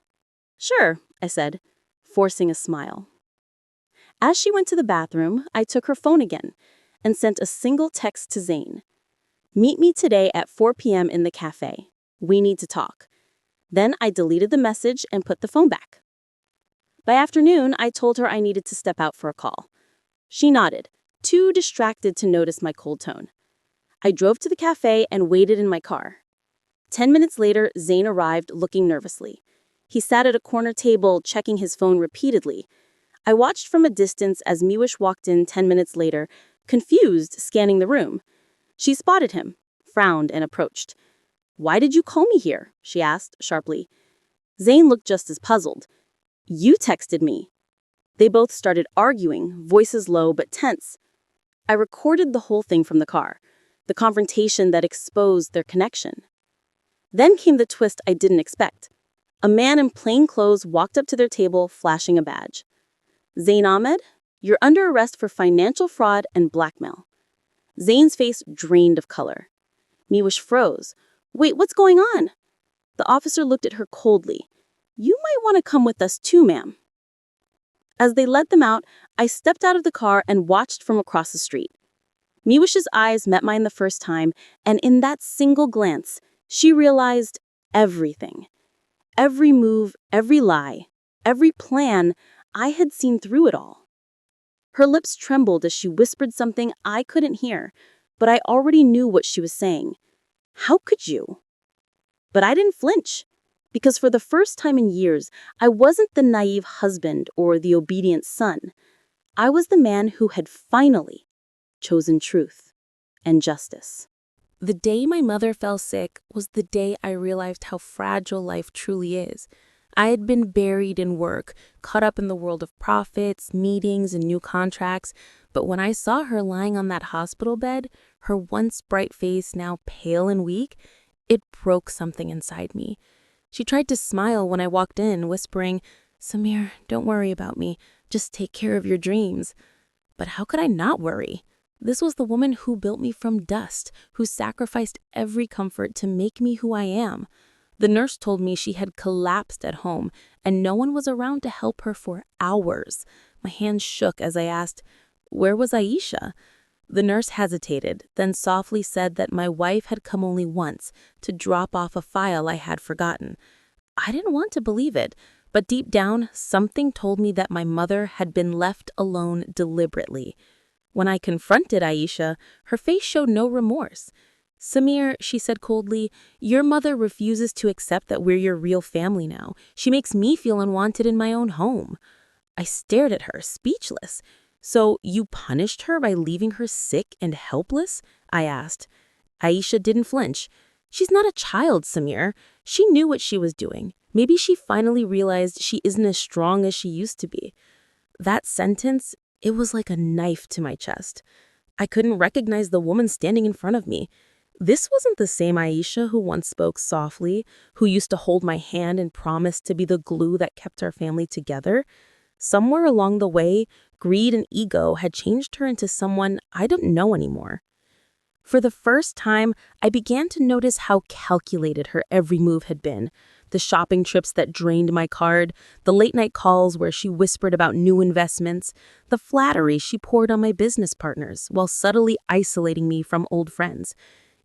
"Sure," I said, forcing a smile. As she went to the bathroom, I took her phone again and sent a single text to Zain. "Meet me today at 4 p.m. in the cafe. We need to talk." Then I deleted the message and put the phone back. By afternoon, I told her I needed to step out for a call. She nodded, too distracted to notice my cold tone. I drove to the cafe and waited in my car. 10 minutes later, Zain arrived looking nervously. He sat at a corner table, checking his phone repeatedly. I watched from a distance as Miwish walked in 10 minutes later, confused, scanning the room. She spotted him, frowned, and approached. "Why did you call me here?" she asked, sharply. Zain looked just as puzzled. "You texted me." They both started arguing, voices low but tense. I recorded the whole thing from the car, the confrontation that exposed their connection. Then came the twist I didn't expect. A man in plain clothes walked up to their table, flashing a badge. "Zain Ahmed, you're under arrest for financial fraud and blackmail." Zain's face drained of color. Miwish froze. "Wait, what's going on?" The officer looked at her coldly. "You might want to come with us too, ma'am." As they led them out, I stepped out of the car and watched from across the street. Miwish's eyes met mine the first time, and in that single glance, she realized everything. Every move, every lie, every plan, I had seen through it all. Her lips trembled as she whispered something I couldn't hear, but I already knew what she was saying. "How could you?" But I didn't flinch, because for the first time in years, I wasn't the naive husband or the obedient son. I was the man who had finally chosen truth and justice. The day my mother fell sick was the day I realized how fragile life truly is. I had been buried in work, caught up in the world of profits, meetings, and new contracts, but when I saw her lying on that hospital bed, her once bright face now pale and weak, it broke something inside me. She tried to smile when I walked in, whispering, "Samir, don't worry about me. Just take care of your dreams." But how could I not worry? This was the woman who built me from dust, who sacrificed every comfort to make me who I am. The nurse told me she had collapsed at home, and no one was around to help her for hours. My hands shook as I asked, "Where was Aisha?" The nurse hesitated, then softly said that my wife had come only once to drop off a file I had forgotten. I didn't want to believe it, but deep down, something told me that my mother had been left alone deliberately. When I confronted Aisha, her face showed no remorse. "Samir," she said coldly, "your mother refuses to accept that we're your real family now. She makes me feel unwanted in my own home." I stared at her, speechless. "So you punished her by leaving her sick and helpless?" I asked. Aisha didn't flinch. "She's not a child, Samir. She knew what she was doing. Maybe she finally realized she isn't as strong as she used to be." That sentence, it was like a knife to my chest. I couldn't recognize the woman standing in front of me. This wasn't the same Aisha who once spoke softly, who used to hold my hand and promise to be the glue that kept our family together. Somewhere along the way, greed and ego had changed her into someone I don't know anymore. For the first time, I began to notice how calculated her every move had been. The shopping trips that drained my card, the late-night calls where she whispered about new investments, the flattery she poured on my business partners while subtly isolating me from old friends.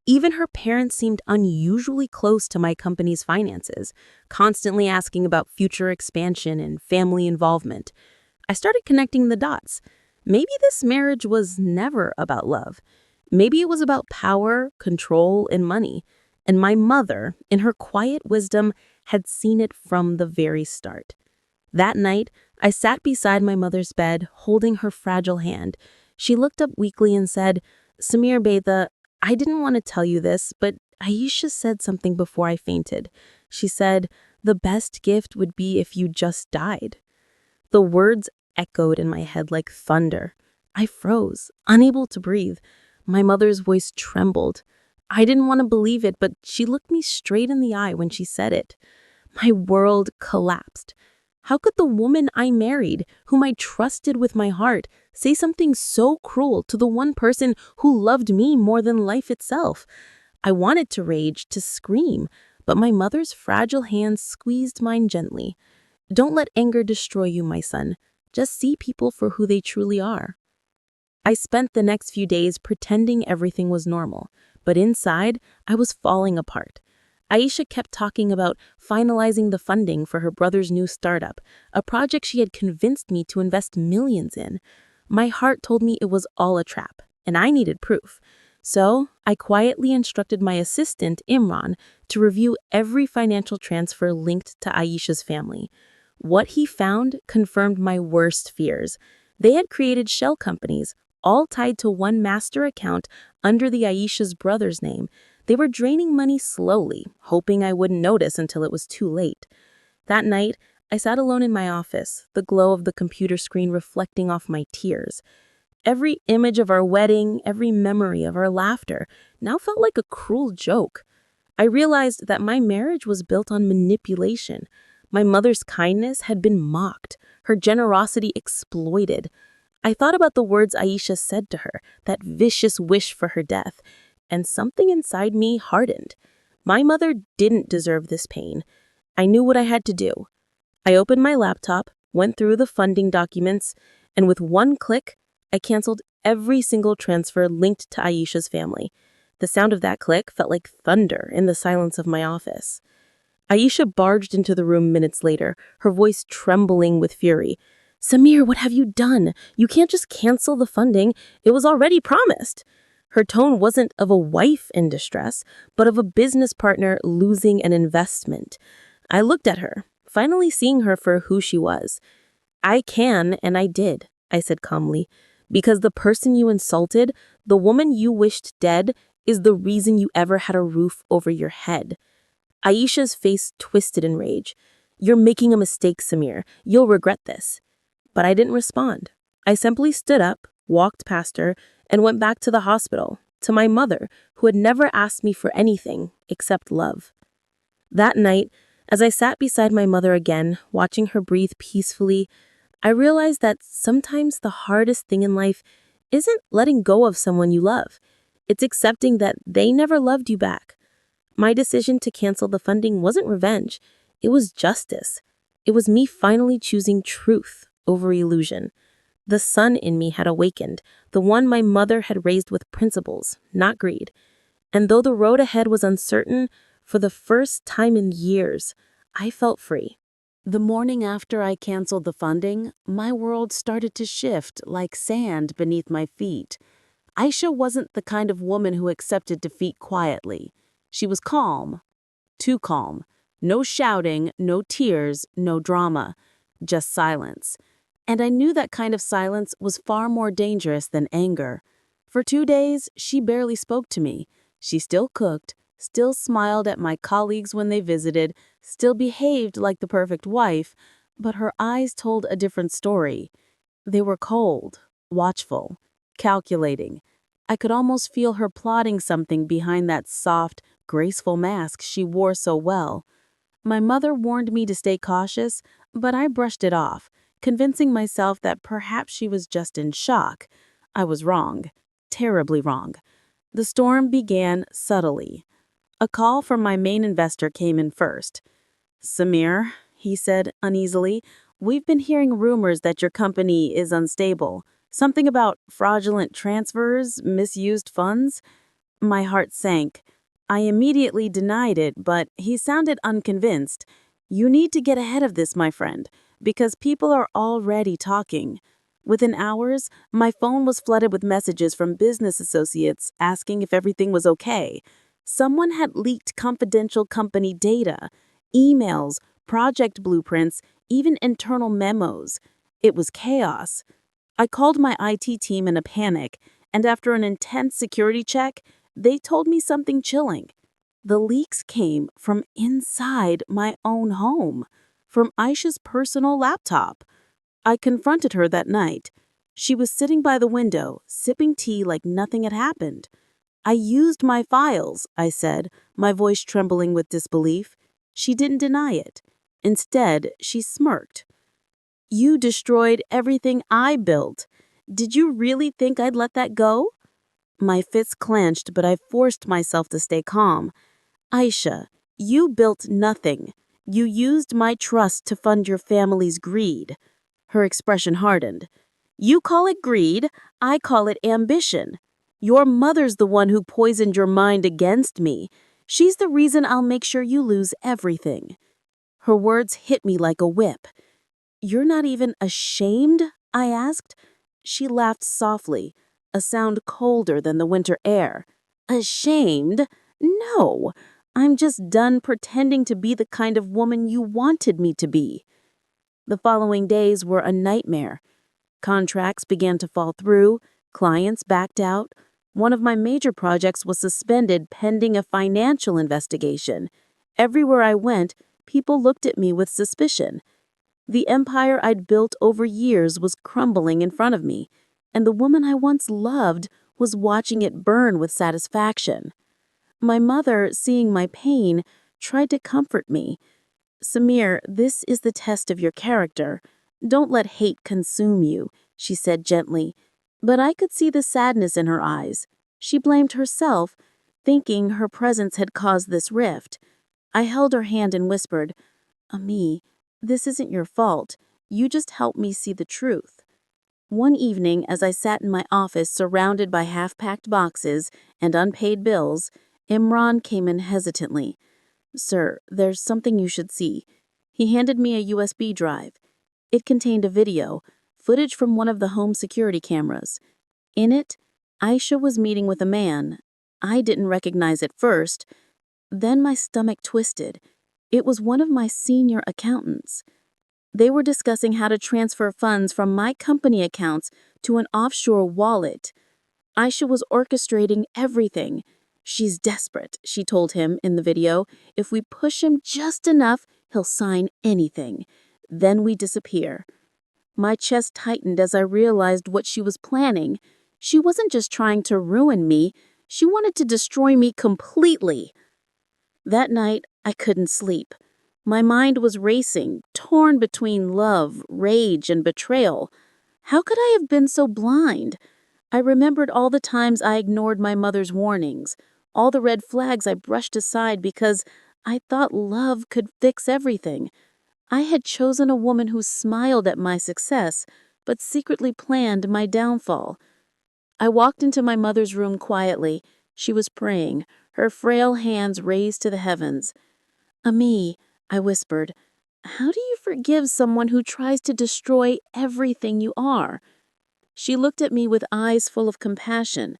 Even her parents seemed unusually close to my company's finances, constantly asking about future expansion and family involvement. I started connecting the dots. Maybe this marriage was never about love. Maybe it was about power, control, and money. And my mother, in her quiet wisdom, had seen it from the very start. That night, I sat beside my mother's bed, holding her fragile hand. She looked up weakly and said, "Samir Beta, I didn't want to tell you this, but Aisha said something before I fainted. She said, 'The best gift would be if you just died.'" The words echoed in my head like thunder. I froze, unable to breathe. My mother's voice trembled. I didn't want to believe it, but she looked me straight in the eye when she said it. My world collapsed. How could the woman I married, whom I trusted with my heart, say something so cruel to the one person who loved me more than life itself? I wanted to rage, to scream, but my mother's fragile hands squeezed mine gently. "Don't let anger destroy you, my son. Just see people for who they truly are." I spent the next few days pretending everything was normal, but inside, I was falling apart. Aisha kept talking about finalizing the funding for her brother's new startup, a project she had convinced me to invest millions in. My heart told me it was all a trap, and I needed proof. So I quietly instructed my assistant, Imran, to review every financial transfer linked to Aisha's family. What he found confirmed my worst fears. They had created shell companies, all tied to one master account under the Aisha's brother's name. They were draining money slowly, hoping I wouldn't notice until it was too late. That night, I sat alone in my office, the glow of the computer screen reflecting off my tears. Every image of our wedding, every memory of our laughter, now felt like a cruel joke. I realized that my marriage was built on manipulation. My mother's kindness had been mocked, her generosity exploited. I thought about the words Aisha said to her, that vicious wish for her death, and something inside me hardened. My mother didn't deserve this pain. I knew what I had to do. I opened my laptop, went through the funding documents, and with one click, I canceled every single transfer linked to Aisha's family. The sound of that click felt like thunder in the silence of my office. Aisha barged into the room minutes later, her voice trembling with fury. "Samir, what have you done? You can't just cancel the funding. It was already promised." Her tone wasn't of a wife in distress, but of a business partner losing an investment. I looked at her, finally seeing her for who she was. "I can, and I did," I said calmly, "because the person you insulted, the woman you wished dead, is the reason you ever had a roof over your head." Aisha's face twisted in rage. "You're making a mistake, Samir. You'll regret this." But I didn't respond. I simply stood up, walked past her, and went back to the hospital, to my mother, who had never asked me for anything except love. That night, as I sat beside my mother again, watching her breathe peacefully, I realized that sometimes the hardest thing in life isn't letting go of someone you love. It's accepting that they never loved you back. My decision to cancel the funding wasn't revenge. It was justice. It was me finally choosing truth over illusion. The son in me had awakened, the one my mother had raised with principles, not greed. And though the road ahead was uncertain, for the first time in years, I felt free. The morning after I canceled the funding, my world started to shift like sand beneath my feet. Aisha wasn't the kind of woman who accepted defeat quietly. She was calm, too calm. No shouting, no tears, no drama, just silence. And I knew that kind of silence was far more dangerous than anger. For 2 days, she barely spoke to me. She still cooked, still smiled at my colleagues when they visited, still behaved like the perfect wife, but her eyes told a different story. They were cold, watchful, calculating. I could almost feel her plotting something behind that soft, graceful mask she wore so well. My mother warned me to stay cautious, but I brushed it off, convincing myself that perhaps she was just in shock. I was wrong, terribly wrong. The storm began subtly. A call from my main investor came in first. "Samir," he said uneasily, "we've been hearing rumors that your company is unstable. Something about fraudulent transfers, misused funds." My heart sank. I immediately denied it, but he sounded unconvinced. "You need to get ahead of this, my friend, because people are already talking." Within hours, my phone was flooded with messages from business associates asking if everything was okay. Someone had leaked confidential company data, emails, project blueprints, even internal memos. It was chaos. I called my IT team in a panic, and after an intense security check, they told me something chilling. The leaks came from inside my own home, from Aisha's personal laptop. I confronted her that night. She was sitting by the window, sipping tea like nothing had happened. "I used my files," I said, my voice trembling with disbelief. She didn't deny it. Instead, she smirked. "You destroyed everything I built. Did you really think I'd let that go?" My fists clenched, but I forced myself to stay calm. "Aisha, you built nothing. You used my trust to fund your family's greed." Her expression hardened. "You call it greed, I call it ambition. Your mother's the one who poisoned your mind against me. She's the reason I'll make sure you lose everything." Her words hit me like a whip. "You're not even ashamed?" I asked. She laughed softly, a sound colder than the winter air. "Ashamed? No. I'm just done pretending to be the kind of woman you wanted me to be." The following days were a nightmare. Contracts began to fall through, clients backed out. One of my major projects was suspended pending a financial investigation. Everywhere I went, people looked at me with suspicion. The empire I'd built over years was crumbling in front of me, and the woman I once loved was watching it burn with satisfaction. My mother, seeing my pain, tried to comfort me. "Samir, this is the test of your character. Don't let hate consume you," she said gently. But I could see the sadness in her eyes. She blamed herself, thinking her presence had caused this rift. I held her hand and whispered, "Ami, This isn't your fault. You just helped me see the truth. One evening, as I sat in my office surrounded by half-packed boxes and unpaid bills, Imran came in hesitantly. Sir, there's something you should see. He handed me a USB drive. It contained a video, footage from one of the home security cameras. In it, Aisha was meeting with a man. I didn't recognize it first. Then my stomach twisted. It was one of my senior accountants. They were discussing how to transfer funds from my company accounts to an offshore wallet. Aisha was orchestrating everything. She's desperate, she told him in the video. If we push him just enough, he'll sign anything. Then we disappear. My chest tightened as I realized what she was planning. She wasn't just trying to ruin me, she wanted to destroy me completely. That night, I couldn't sleep. My mind was racing, torn between love, rage, and betrayal. How could I have been so blind? I remembered all the times I ignored my mother's warnings, all the red flags I brushed aside because I thought love could fix everything. I had chosen a woman who smiled at my success, but secretly planned my downfall. I walked into my mother's room quietly. She was praying, her frail hands raised to the heavens. Ami, I whispered, how do you forgive someone who tries to destroy everything you are? She looked at me with eyes full of compassion.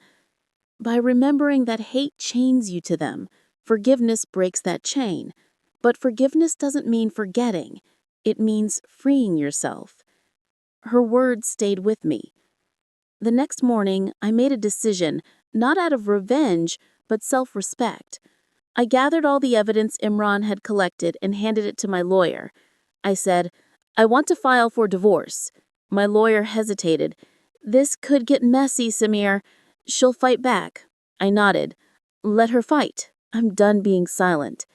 By remembering that hate chains you to them, forgiveness breaks that chain. But forgiveness doesn't mean forgetting. It means freeing yourself. Her words stayed with me. The next morning, I made a decision, not out of revenge, but self-respect. I gathered all the evidence Imran had collected and handed it to my lawyer. I said, I want to file for divorce. My lawyer hesitated. This could get messy, Samir. She'll fight back. I nodded. Let her fight. I'm done being silent.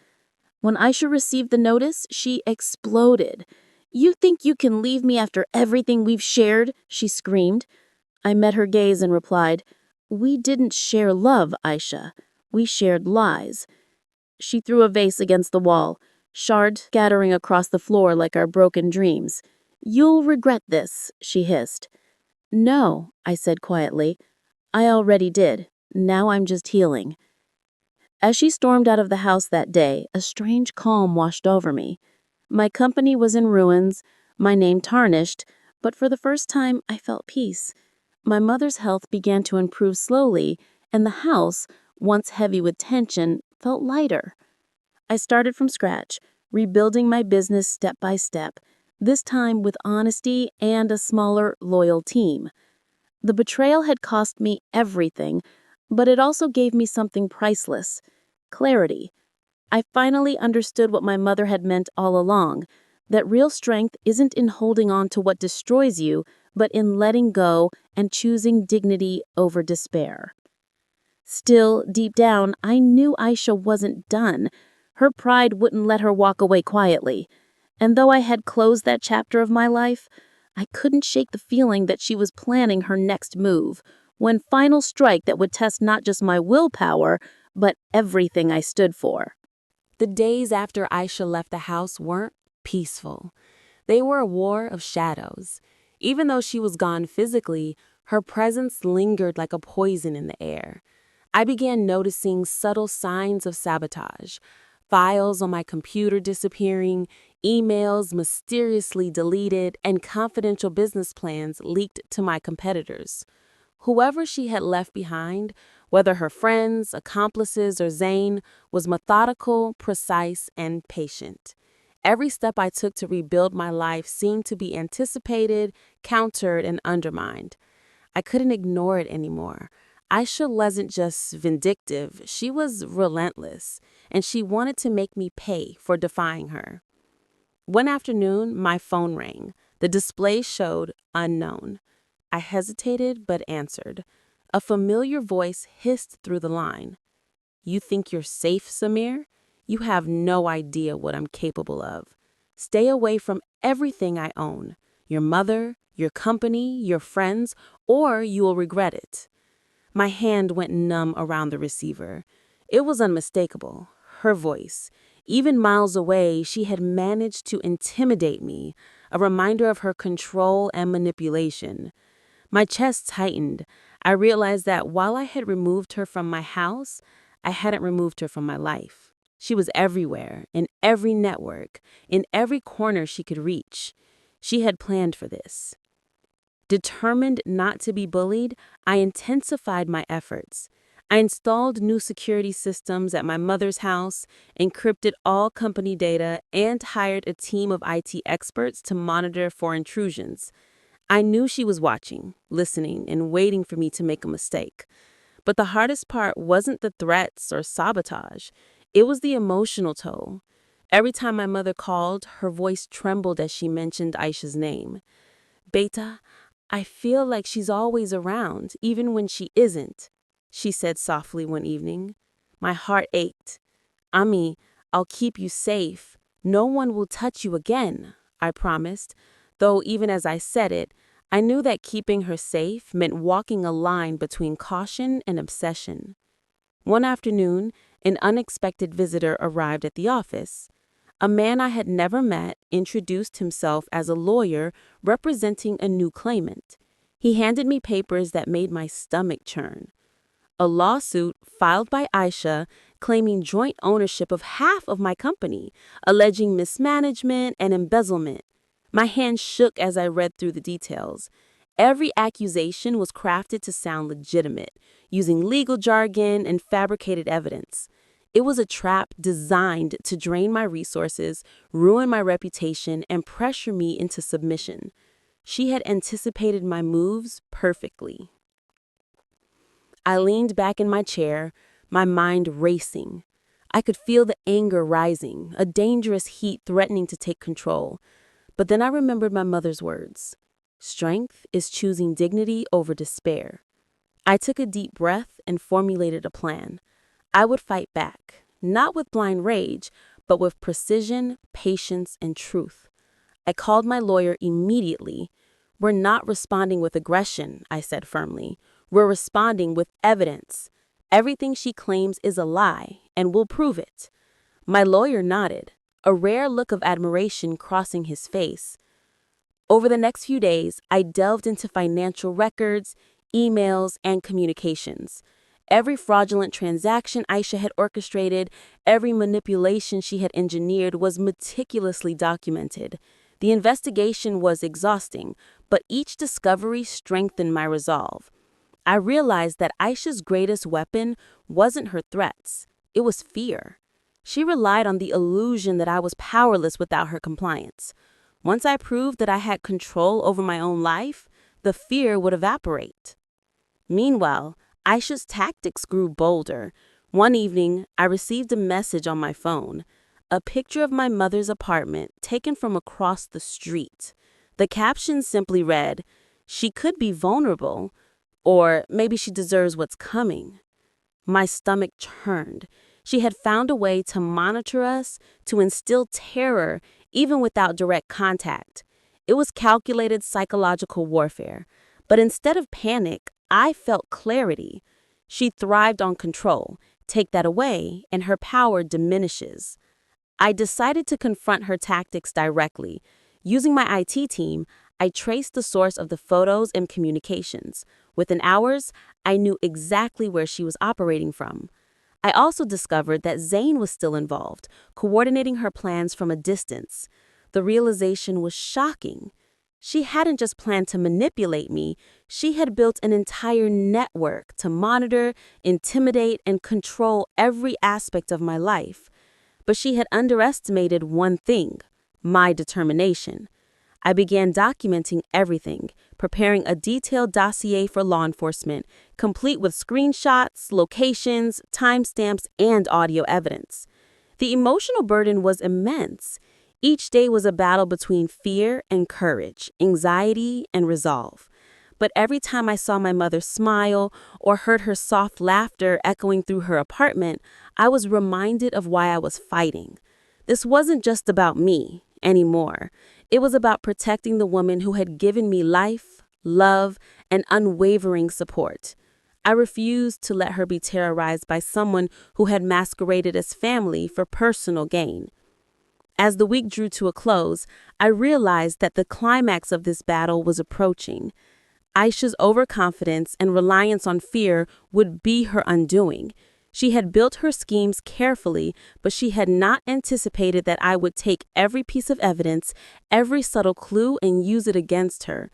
When Aisha received the notice, she exploded. You think you can leave me after everything we've shared? She screamed. I met her gaze and replied, we didn't share love, Aisha. We shared lies. She threw a vase against the wall, shards scattering across the floor like our broken dreams. You'll regret this, she hissed. No, I said quietly. I already did. Now I'm just healing. As she stormed out of the house that day, a strange calm washed over me. My company was in ruins, my name tarnished, but for the first time I felt peace. My mother's health began to improve slowly, and the house, once heavy with tension, felt lighter. I started from scratch, rebuilding my business step by step, this time with honesty and a smaller, loyal team. The betrayal had cost me everything, but it also gave me something priceless: clarity. I finally understood what my mother had meant all along, that real strength isn't in holding on to what destroys you, but in letting go and choosing dignity over despair. Still, deep down, I knew Aisha wasn't done. Her pride wouldn't let her walk away quietly. And though I had closed that chapter of my life, I couldn't shake the feeling that she was planning her next move, one final strike that would test not just my willpower, but everything I stood for. The days after Aisha left the house weren't peaceful. They were a war of shadows. Even though she was gone physically, her presence lingered like a poison in the air. I began noticing subtle signs of sabotage: files on my computer disappearing, emails mysteriously deleted, and confidential business plans leaked to my competitors. Whoever she had left behind, whether her friends, accomplices, or Zane, was methodical, precise, and patient. Every step I took to rebuild my life seemed to be anticipated, countered, and undermined. I couldn't ignore it anymore. Aisha wasn't just vindictive, she was relentless, and she wanted to make me pay for defying her. One afternoon, my phone rang. The display showed unknown. I hesitated but answered. A familiar voice hissed through the line. You think you're safe, Samir? You have no idea what I'm capable of. Stay away from everything I own. Your mother, your company, your friends, or you will regret it. My hand went numb around the receiver. It was unmistakable. Her voice. Even miles away, she had managed to intimidate me, a reminder of her control and manipulation. My chest tightened. I realized that while I had removed her from my house, I hadn't removed her from my life. She was everywhere, in every network, in every corner she could reach. She had planned for this. Determined not to be bullied, I intensified my efforts. I installed new security systems at my mother's house, encrypted all company data, and hired a team of IT experts to monitor for intrusions. I knew she was watching, listening, and waiting for me to make a mistake. But the hardest part wasn't the threats or sabotage. It was the emotional toll. Every time my mother called, her voice trembled as she mentioned Aisha's name. Beta, I feel like she's always around, even when she isn't, she said softly one evening. My heart ached. Ami, I'll keep you safe. No one will touch you again, I promised, though even as I said it, I knew that keeping her safe meant walking a line between caution and obsession. One afternoon, an unexpected visitor arrived at the office. A man I had never met introduced himself as a lawyer representing a new claimant. He handed me papers that made my stomach churn. A lawsuit filed by Aisha claiming joint ownership of half of my company, alleging mismanagement and embezzlement. My hand shook as I read through the details. Every accusation was crafted to sound legitimate, using legal jargon and fabricated evidence. It was a trap designed to drain my resources, ruin my reputation, and pressure me into submission. She had anticipated my moves perfectly. I leaned back in my chair, my mind racing. I could feel the anger rising, a dangerous heat threatening to take control. But then I remembered my mother's words. Strength is choosing dignity over despair. I took a deep breath and formulated a plan. I would fight back, not with blind rage, but with precision, patience, and truth. I called my lawyer immediately. We're not responding with aggression, I said firmly. We're responding with evidence. Everything she claims is a lie, and we'll prove it. My lawyer nodded, a rare look of admiration crossing his face. Over the next few days, I delved into financial records, emails, and communications. Every fraudulent transaction Aisha had orchestrated, every manipulation she had engineered was meticulously documented. The investigation was exhausting, but each discovery strengthened my resolve. I realized that Aisha's greatest weapon wasn't her threats, it was fear. She relied on the illusion that I was powerless without her compliance. Once I proved that I had control over my own life, the fear would evaporate. Meanwhile, Aisha's tactics grew bolder. One evening, I received a message on my phone, a picture of my mother's apartment taken from across the street. The caption simply read, "She could be vulnerable, or maybe she deserves what's coming." My stomach churned. She had found a way to monitor us, to instill terror, even without direct contact. It was calculated psychological warfare. But instead of panic, I felt clarity. She thrived on control. Take that away, and her power diminishes. I decided to confront her tactics directly. Using my IT team, I traced the source of the photos and communications. Within hours, I knew exactly where she was operating from. I also discovered that Zayn was still involved, coordinating her plans from a distance. The realization was shocking. She hadn't just planned to manipulate me, she had built an entire network to monitor, intimidate, and control every aspect of my life. But she had underestimated one thing: my determination. I began documenting everything, preparing a detailed dossier for law enforcement, complete with screenshots, locations, timestamps, and audio evidence. The emotional burden was immense. Each day was a battle between fear and courage, anxiety and resolve. But every time I saw my mother smile or heard her soft laughter echoing through her apartment, I was reminded of why I was fighting. This wasn't just about me anymore. It was about protecting the woman who had given me life, love, and unwavering support. I refused to let her be terrorized by someone who had masqueraded as family for personal gain. As the week drew to a close, I realized that the climax of this battle was approaching. Aisha's overconfidence and reliance on fear would be her undoing. She had built her schemes carefully, but she had not anticipated that I would take every piece of evidence, every subtle clue, and use it against her.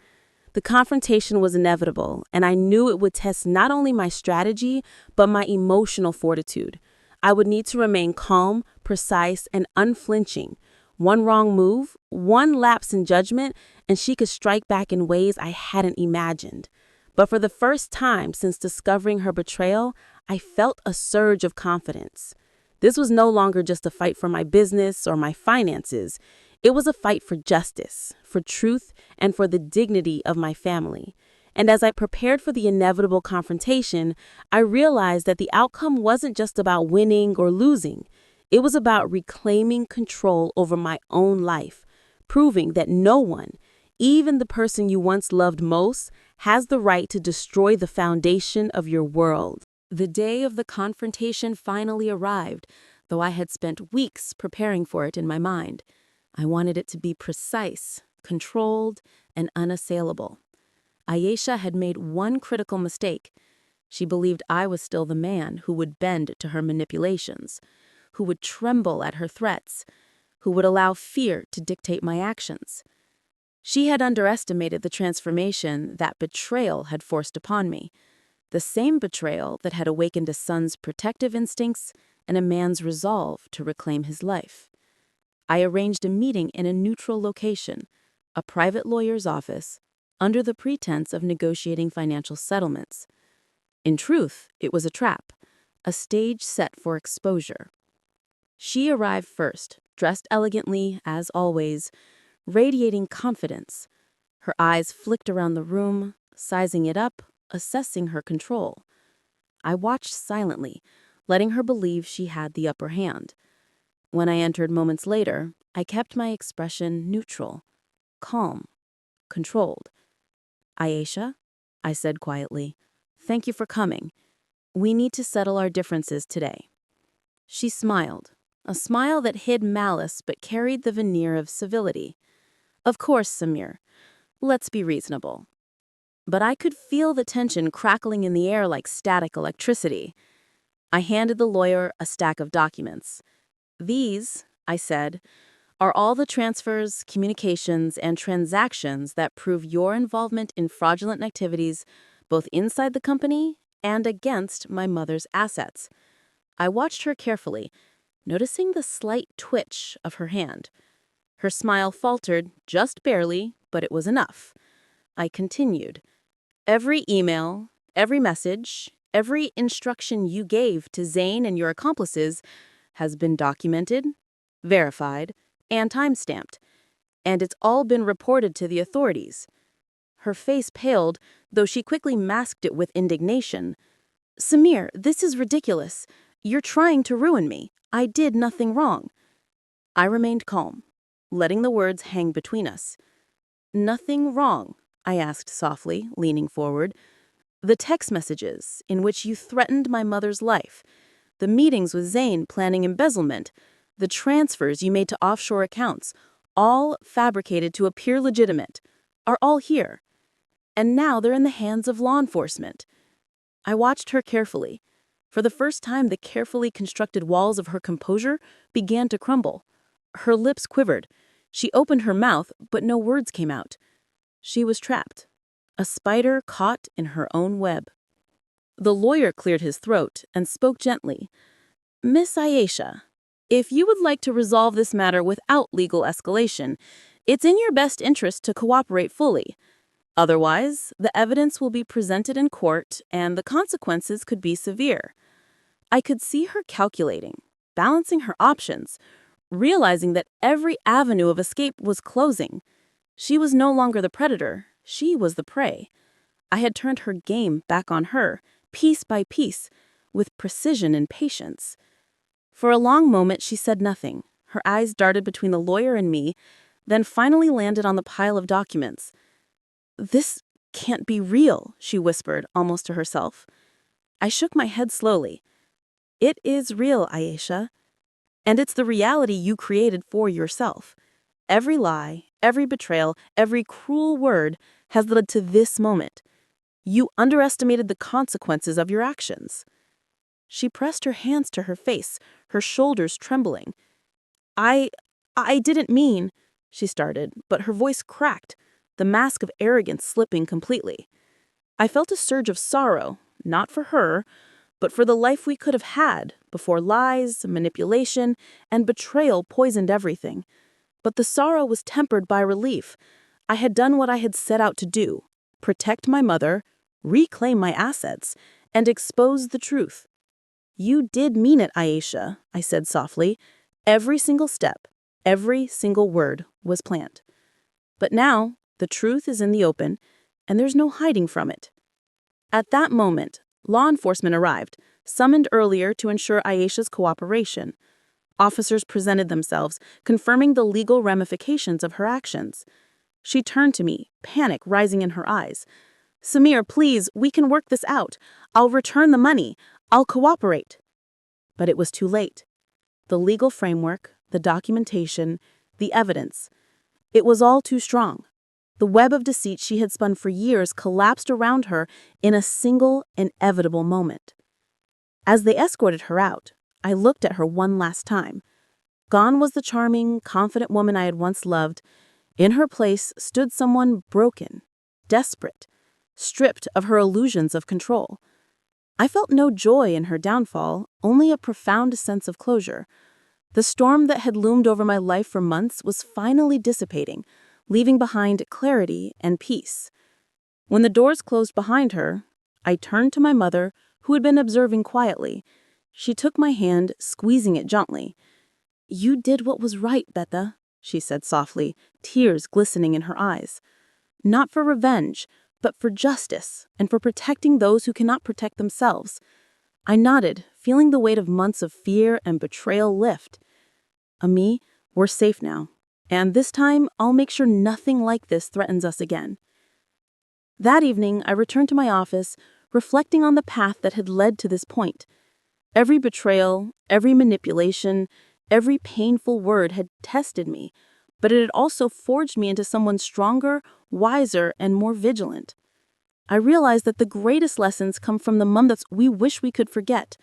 The confrontation was inevitable, and I knew it would test not only my strategy, but my emotional fortitude. I would need to remain calm, precise, and unflinching. One wrong move, one lapse in judgment, and she could strike back in ways I hadn't imagined. But for the first time since discovering her betrayal, I felt a surge of confidence. This was no longer just a fight for my business or my finances. It was a fight for justice, for truth, and for the dignity of my family. And as I prepared for the inevitable confrontation, I realized that the outcome wasn't just about winning or losing. It was about reclaiming control over my own life, proving that no one, even the person you once loved most, has the right to destroy the foundation of your world. The day of the confrontation finally arrived, though I had spent weeks preparing for it in my mind. I wanted it to be precise, controlled, and unassailable. Aisha had made one critical mistake. She believed I was still the man who would bend to her manipulations, who would tremble at her threats, who would allow fear to dictate my actions. She had underestimated the transformation that betrayal had forced upon me, the same betrayal that had awakened a son's protective instincts and a man's resolve to reclaim his life. I arranged a meeting in a neutral location, a private lawyer's office, under the pretense of negotiating financial settlements. In truth, it was a trap, a stage set for exposure. She arrived first, dressed elegantly, as always, radiating confidence. Her eyes flicked around the room, sizing it up, assessing her control. I watched silently, letting her believe she had the upper hand. When I entered moments later, I kept my expression neutral, calm, controlled. "Aisha," I said quietly, "thank you for coming. We need to settle our differences today." She smiled, a smile that hid malice but carried the veneer of civility. "Of course, Samir. Let's be reasonable." But I could feel the tension crackling in the air like static electricity. I handed the lawyer a stack of documents. "These," I said, "are all the transfers, communications, and transactions that prove your involvement in fraudulent activities both inside the company and against my mother's assets." I watched her carefully, noticing the slight twitch of her hand. Her smile faltered, just barely, but it was enough. I continued. "Every email, every message, every instruction you gave to Zane and your accomplices has been documented, verified, and time-stamped, and it's all been reported to the authorities." Her face paled, though she quickly masked it with indignation. "Samir, this is ridiculous. You're trying to ruin me. I did nothing wrong." I remained calm, letting the words hang between us. "Nothing wrong?" I asked softly, leaning forward. "The text messages in which you threatened my mother's life, the meetings with Zane planning embezzlement, the transfers you made to offshore accounts, all fabricated to appear legitimate, are all here. And now they're in the hands of law enforcement." I watched her carefully. For the first time, the carefully constructed walls of her composure began to crumble. Her lips quivered. She opened her mouth, but no words came out. She was trapped, a spider caught in her own web. The lawyer cleared his throat and spoke gently. "Miss Aisha, if you would like to resolve this matter without legal escalation, it's in your best interest to cooperate fully. Otherwise, the evidence will be presented in court and the consequences could be severe." I could see her calculating, balancing her options, realizing that every avenue of escape was closing. She was no longer the predator, she was the prey. I had turned her game back on her, piece by piece, with precision and patience. For a long moment she said nothing. Her eyes darted between the lawyer and me, then finally landed on the pile of documents. "This can't be real," she whispered, almost to herself. I shook my head slowly. It is real, Aisha. And it's the reality you created for yourself. Every lie, every betrayal, every cruel word has led to this moment. You underestimated the consequences of your actions. She pressed her hands to her face, her shoulders trembling. I didn't mean, she started, but her voice cracked, the mask of arrogance slipping completely. I felt a surge of sorrow, not for her, but for the life we could have had before lies, manipulation, and betrayal poisoned everything. But the sorrow was tempered by relief. I had done what I had set out to do: protect my mother, reclaim my assets, and expose the truth. You did mean it, Aisha, I said softly. Every single step, every single word was planned. But now, the truth is in the open, and there's no hiding from it. At that moment, law enforcement arrived, summoned earlier to ensure Aisha's cooperation. Officers presented themselves, confirming the legal ramifications of her actions. She turned to me, panic rising in her eyes. Samir, please, we can work this out. I'll return the money. I'll cooperate. But it was too late. The legal framework, the documentation, the evidence. It was all too strong. The web of deceit she had spun for years collapsed around her in a single, inevitable moment. As they escorted her out, I looked at her one last time. Gone was the charming, confident woman I had once loved. In her place stood someone broken, desperate, stripped of her illusions of control. I felt no joy in her downfall, only a profound sense of closure. The storm that had loomed over my life for months was finally dissipating, leaving behind clarity and peace. When the doors closed behind her, I turned to my mother, who had been observing quietly. She took my hand, squeezing it gently. You did what was right, Betha, she said softly, tears glistening in her eyes. Not for revenge, but for justice and for protecting those who cannot protect themselves. I nodded, feeling the weight of months of fear and betrayal lift. Ami, we're safe now, and this time I'll make sure nothing like this threatens us again. That evening, I returned to my office, reflecting on the path that had led to this point. Every betrayal, every manipulation, every painful word had tested me, but it had also forged me into someone stronger, wiser, and more vigilant. I realized that the greatest lessons come from the moments we wish we could forget.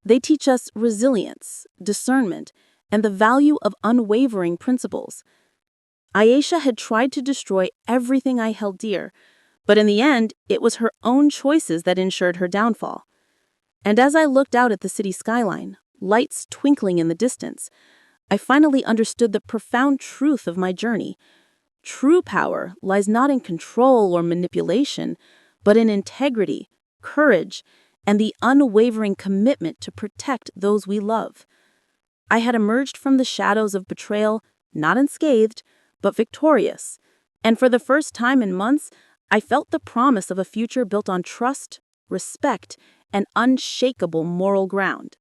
They teach us resilience, discernment, and the value of unwavering principles. Aisha had tried to destroy everything I held dear, but in the end, it was her own choices that ensured her downfall. And as I looked out at the city skyline, lights twinkling in the distance, I finally understood the profound truth of my journey. True power lies not in control or manipulation, but in integrity, courage, and the unwavering commitment to protect those we love. I had emerged from the shadows of betrayal, not unscathed, but victorious, and for the first time in months, I felt the promise of a future built on trust, respect, and unshakable moral ground.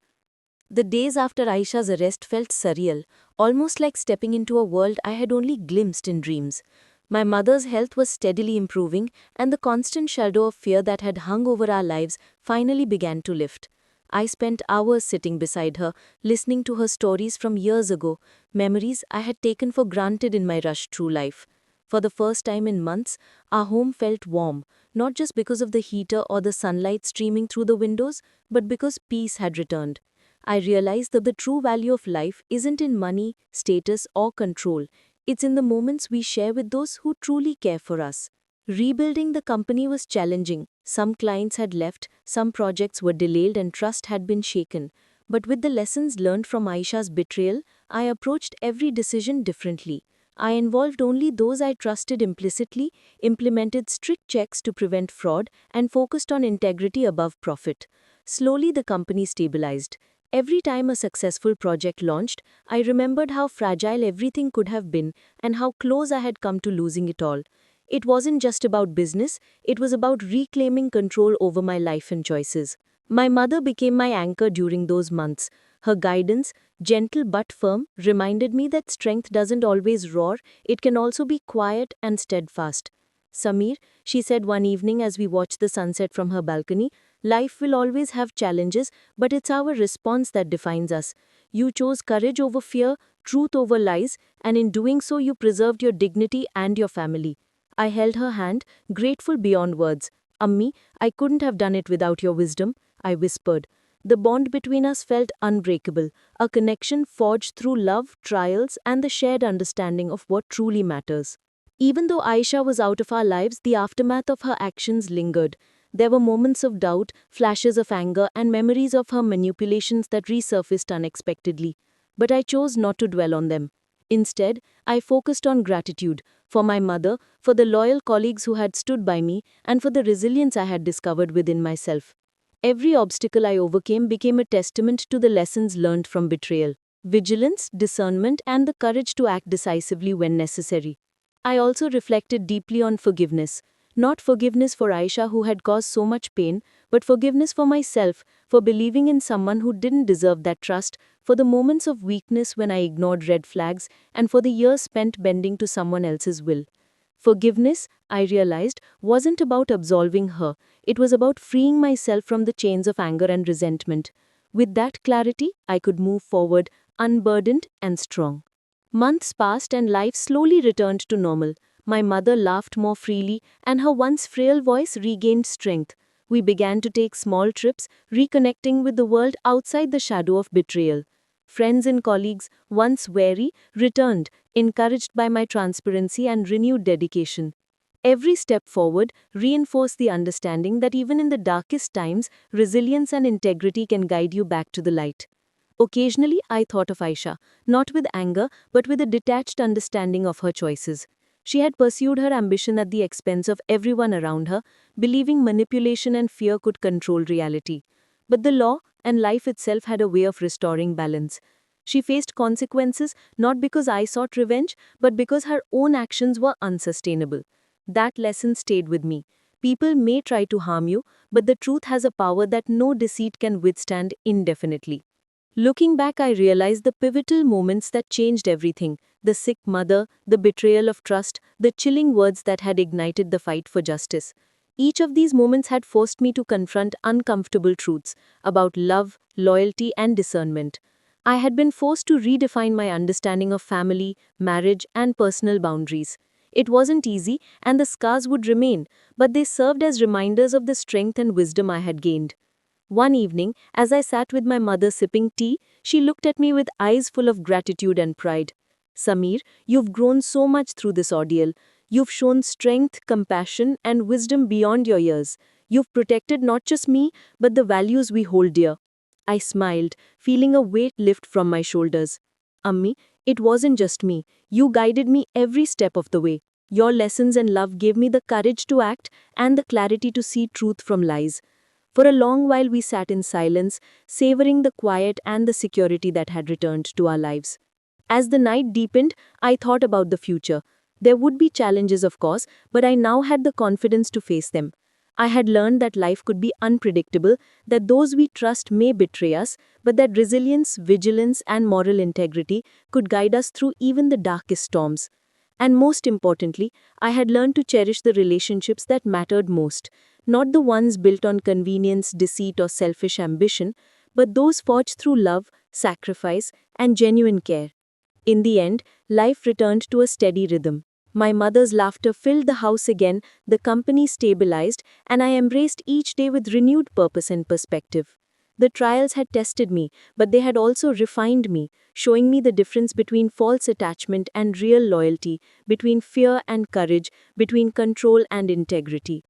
The days after Aisha's arrest felt surreal, almost like stepping into a world I had only glimpsed in dreams. My mother's health was steadily improving, and the constant shadow of fear that had hung over our lives finally began to lift. I spent hours sitting beside her, listening to her stories from years ago, memories I had taken for granted in my rush through life. For the first time in months, our home felt warm, not just because of the heater or the sunlight streaming through the windows, but because peace had returned. I realized that the true value of life isn't in money, status, or control. It's in the moments we share with those who truly care for us. Rebuilding the company was challenging. Some clients had left, some projects were delayed, and trust had been shaken. But with the lessons learned from Aisha's betrayal, I approached every decision differently. I involved only those I trusted implicitly, implemented strict checks to prevent fraud, and focused on integrity above profit. Slowly, the company stabilized. Every time a successful project launched, I remembered how fragile everything could have been and how close I had come to losing it all. It wasn't just about business, it was about reclaiming control over my life and choices. My mother became my anchor during those months. Her guidance, gentle but firm, reminded me that strength doesn't always roar, it can also be quiet and steadfast. Samir, she said one evening as we watched the sunset from her balcony, life will always have challenges, but it's our response that defines us. You chose courage over fear, truth over lies, and in doing so, you preserved your dignity and your family. I held her hand, grateful beyond words. Ammi, I couldn't have done it without your wisdom, I whispered. The bond between us felt unbreakable, a connection forged through love, trials, and the shared understanding of what truly matters. Even though Aisha was out of our lives, the aftermath of her actions lingered. There were moments of doubt, flashes of anger, and memories of her manipulations that resurfaced unexpectedly. But I chose not to dwell on them. Instead, I focused on gratitude for my mother, for the loyal colleagues who had stood by me, and for the resilience I had discovered within myself. Every obstacle I overcame became a testament to the lessons learned from betrayal, vigilance, discernment, and the courage to act decisively when necessary. I also reflected deeply on forgiveness. Not forgiveness for Aisha who had caused so much pain, but forgiveness for myself, for believing in someone who didn't deserve that trust, for the moments of weakness when I ignored red flags, and for the years spent bending to someone else's will. Forgiveness, I realized, wasn't about absolving her, it was about freeing myself from the chains of anger and resentment. With that clarity, I could move forward, unburdened and strong. Months passed and life slowly returned to normal. My mother laughed more freely, and her once frail voice regained strength. We began to take small trips, reconnecting with the world outside the shadow of betrayal. Friends and colleagues, once wary, returned, encouraged by my transparency and renewed dedication. Every step forward reinforced the understanding that even in the darkest times, resilience and integrity can guide you back to the light. Occasionally, I thought of Aisha, not with anger, but with a detached understanding of her choices. She had pursued her ambition at the expense of everyone around her, believing manipulation and fear could control reality. But the law and life itself had a way of restoring balance. She faced consequences not because I sought revenge, but because her own actions were unsustainable. That lesson stayed with me. People may try to harm you, but the truth has a power that no deceit can withstand indefinitely. Looking back, I realized the pivotal moments that changed everything: the sick mother, the betrayal of trust, the chilling words that had ignited the fight for justice. Each of these moments had forced me to confront uncomfortable truths about love, loyalty, and discernment. I had been forced to redefine my understanding of family, marriage, and personal boundaries. It wasn't easy, and the scars would remain, but they served as reminders of the strength and wisdom I had gained. One evening, as I sat with my mother sipping tea, she looked at me with eyes full of gratitude and pride. Samir, you've grown so much through this ordeal. You've shown strength, compassion, and wisdom beyond your years. You've protected not just me, but the values we hold dear. I smiled, feeling a weight lift from my shoulders. Ammi, it wasn't just me. You guided me every step of the way. Your lessons and love gave me the courage to act and the clarity to see truth from lies. For a long while we sat in silence, savoring the quiet and the security that had returned to our lives. As the night deepened, I thought about the future. There would be challenges, of course, but I now had the confidence to face them. I had learned that life could be unpredictable, that those we trust may betray us, but that resilience, vigilance, and moral integrity could guide us through even the darkest storms. And most importantly, I had learned to cherish the relationships that mattered most, not the ones built on convenience, deceit, or selfish ambition, but those forged through love, sacrifice, and genuine care. In the end, life returned to a steady rhythm. My mother's laughter filled the house again, the company stabilized, and I embraced each day with renewed purpose and perspective. The trials had tested me, but they had also refined me, showing me the difference between false attachment and real loyalty, between fear and courage, between control and integrity.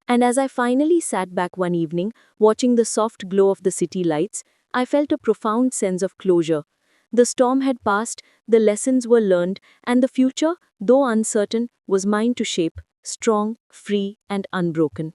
And as I finally sat back one evening, watching the soft glow of the city lights, I felt a profound sense of closure. The storm had passed, the lessons were learned, and the future, though uncertain, was mine to shape, strong, free, and unbroken.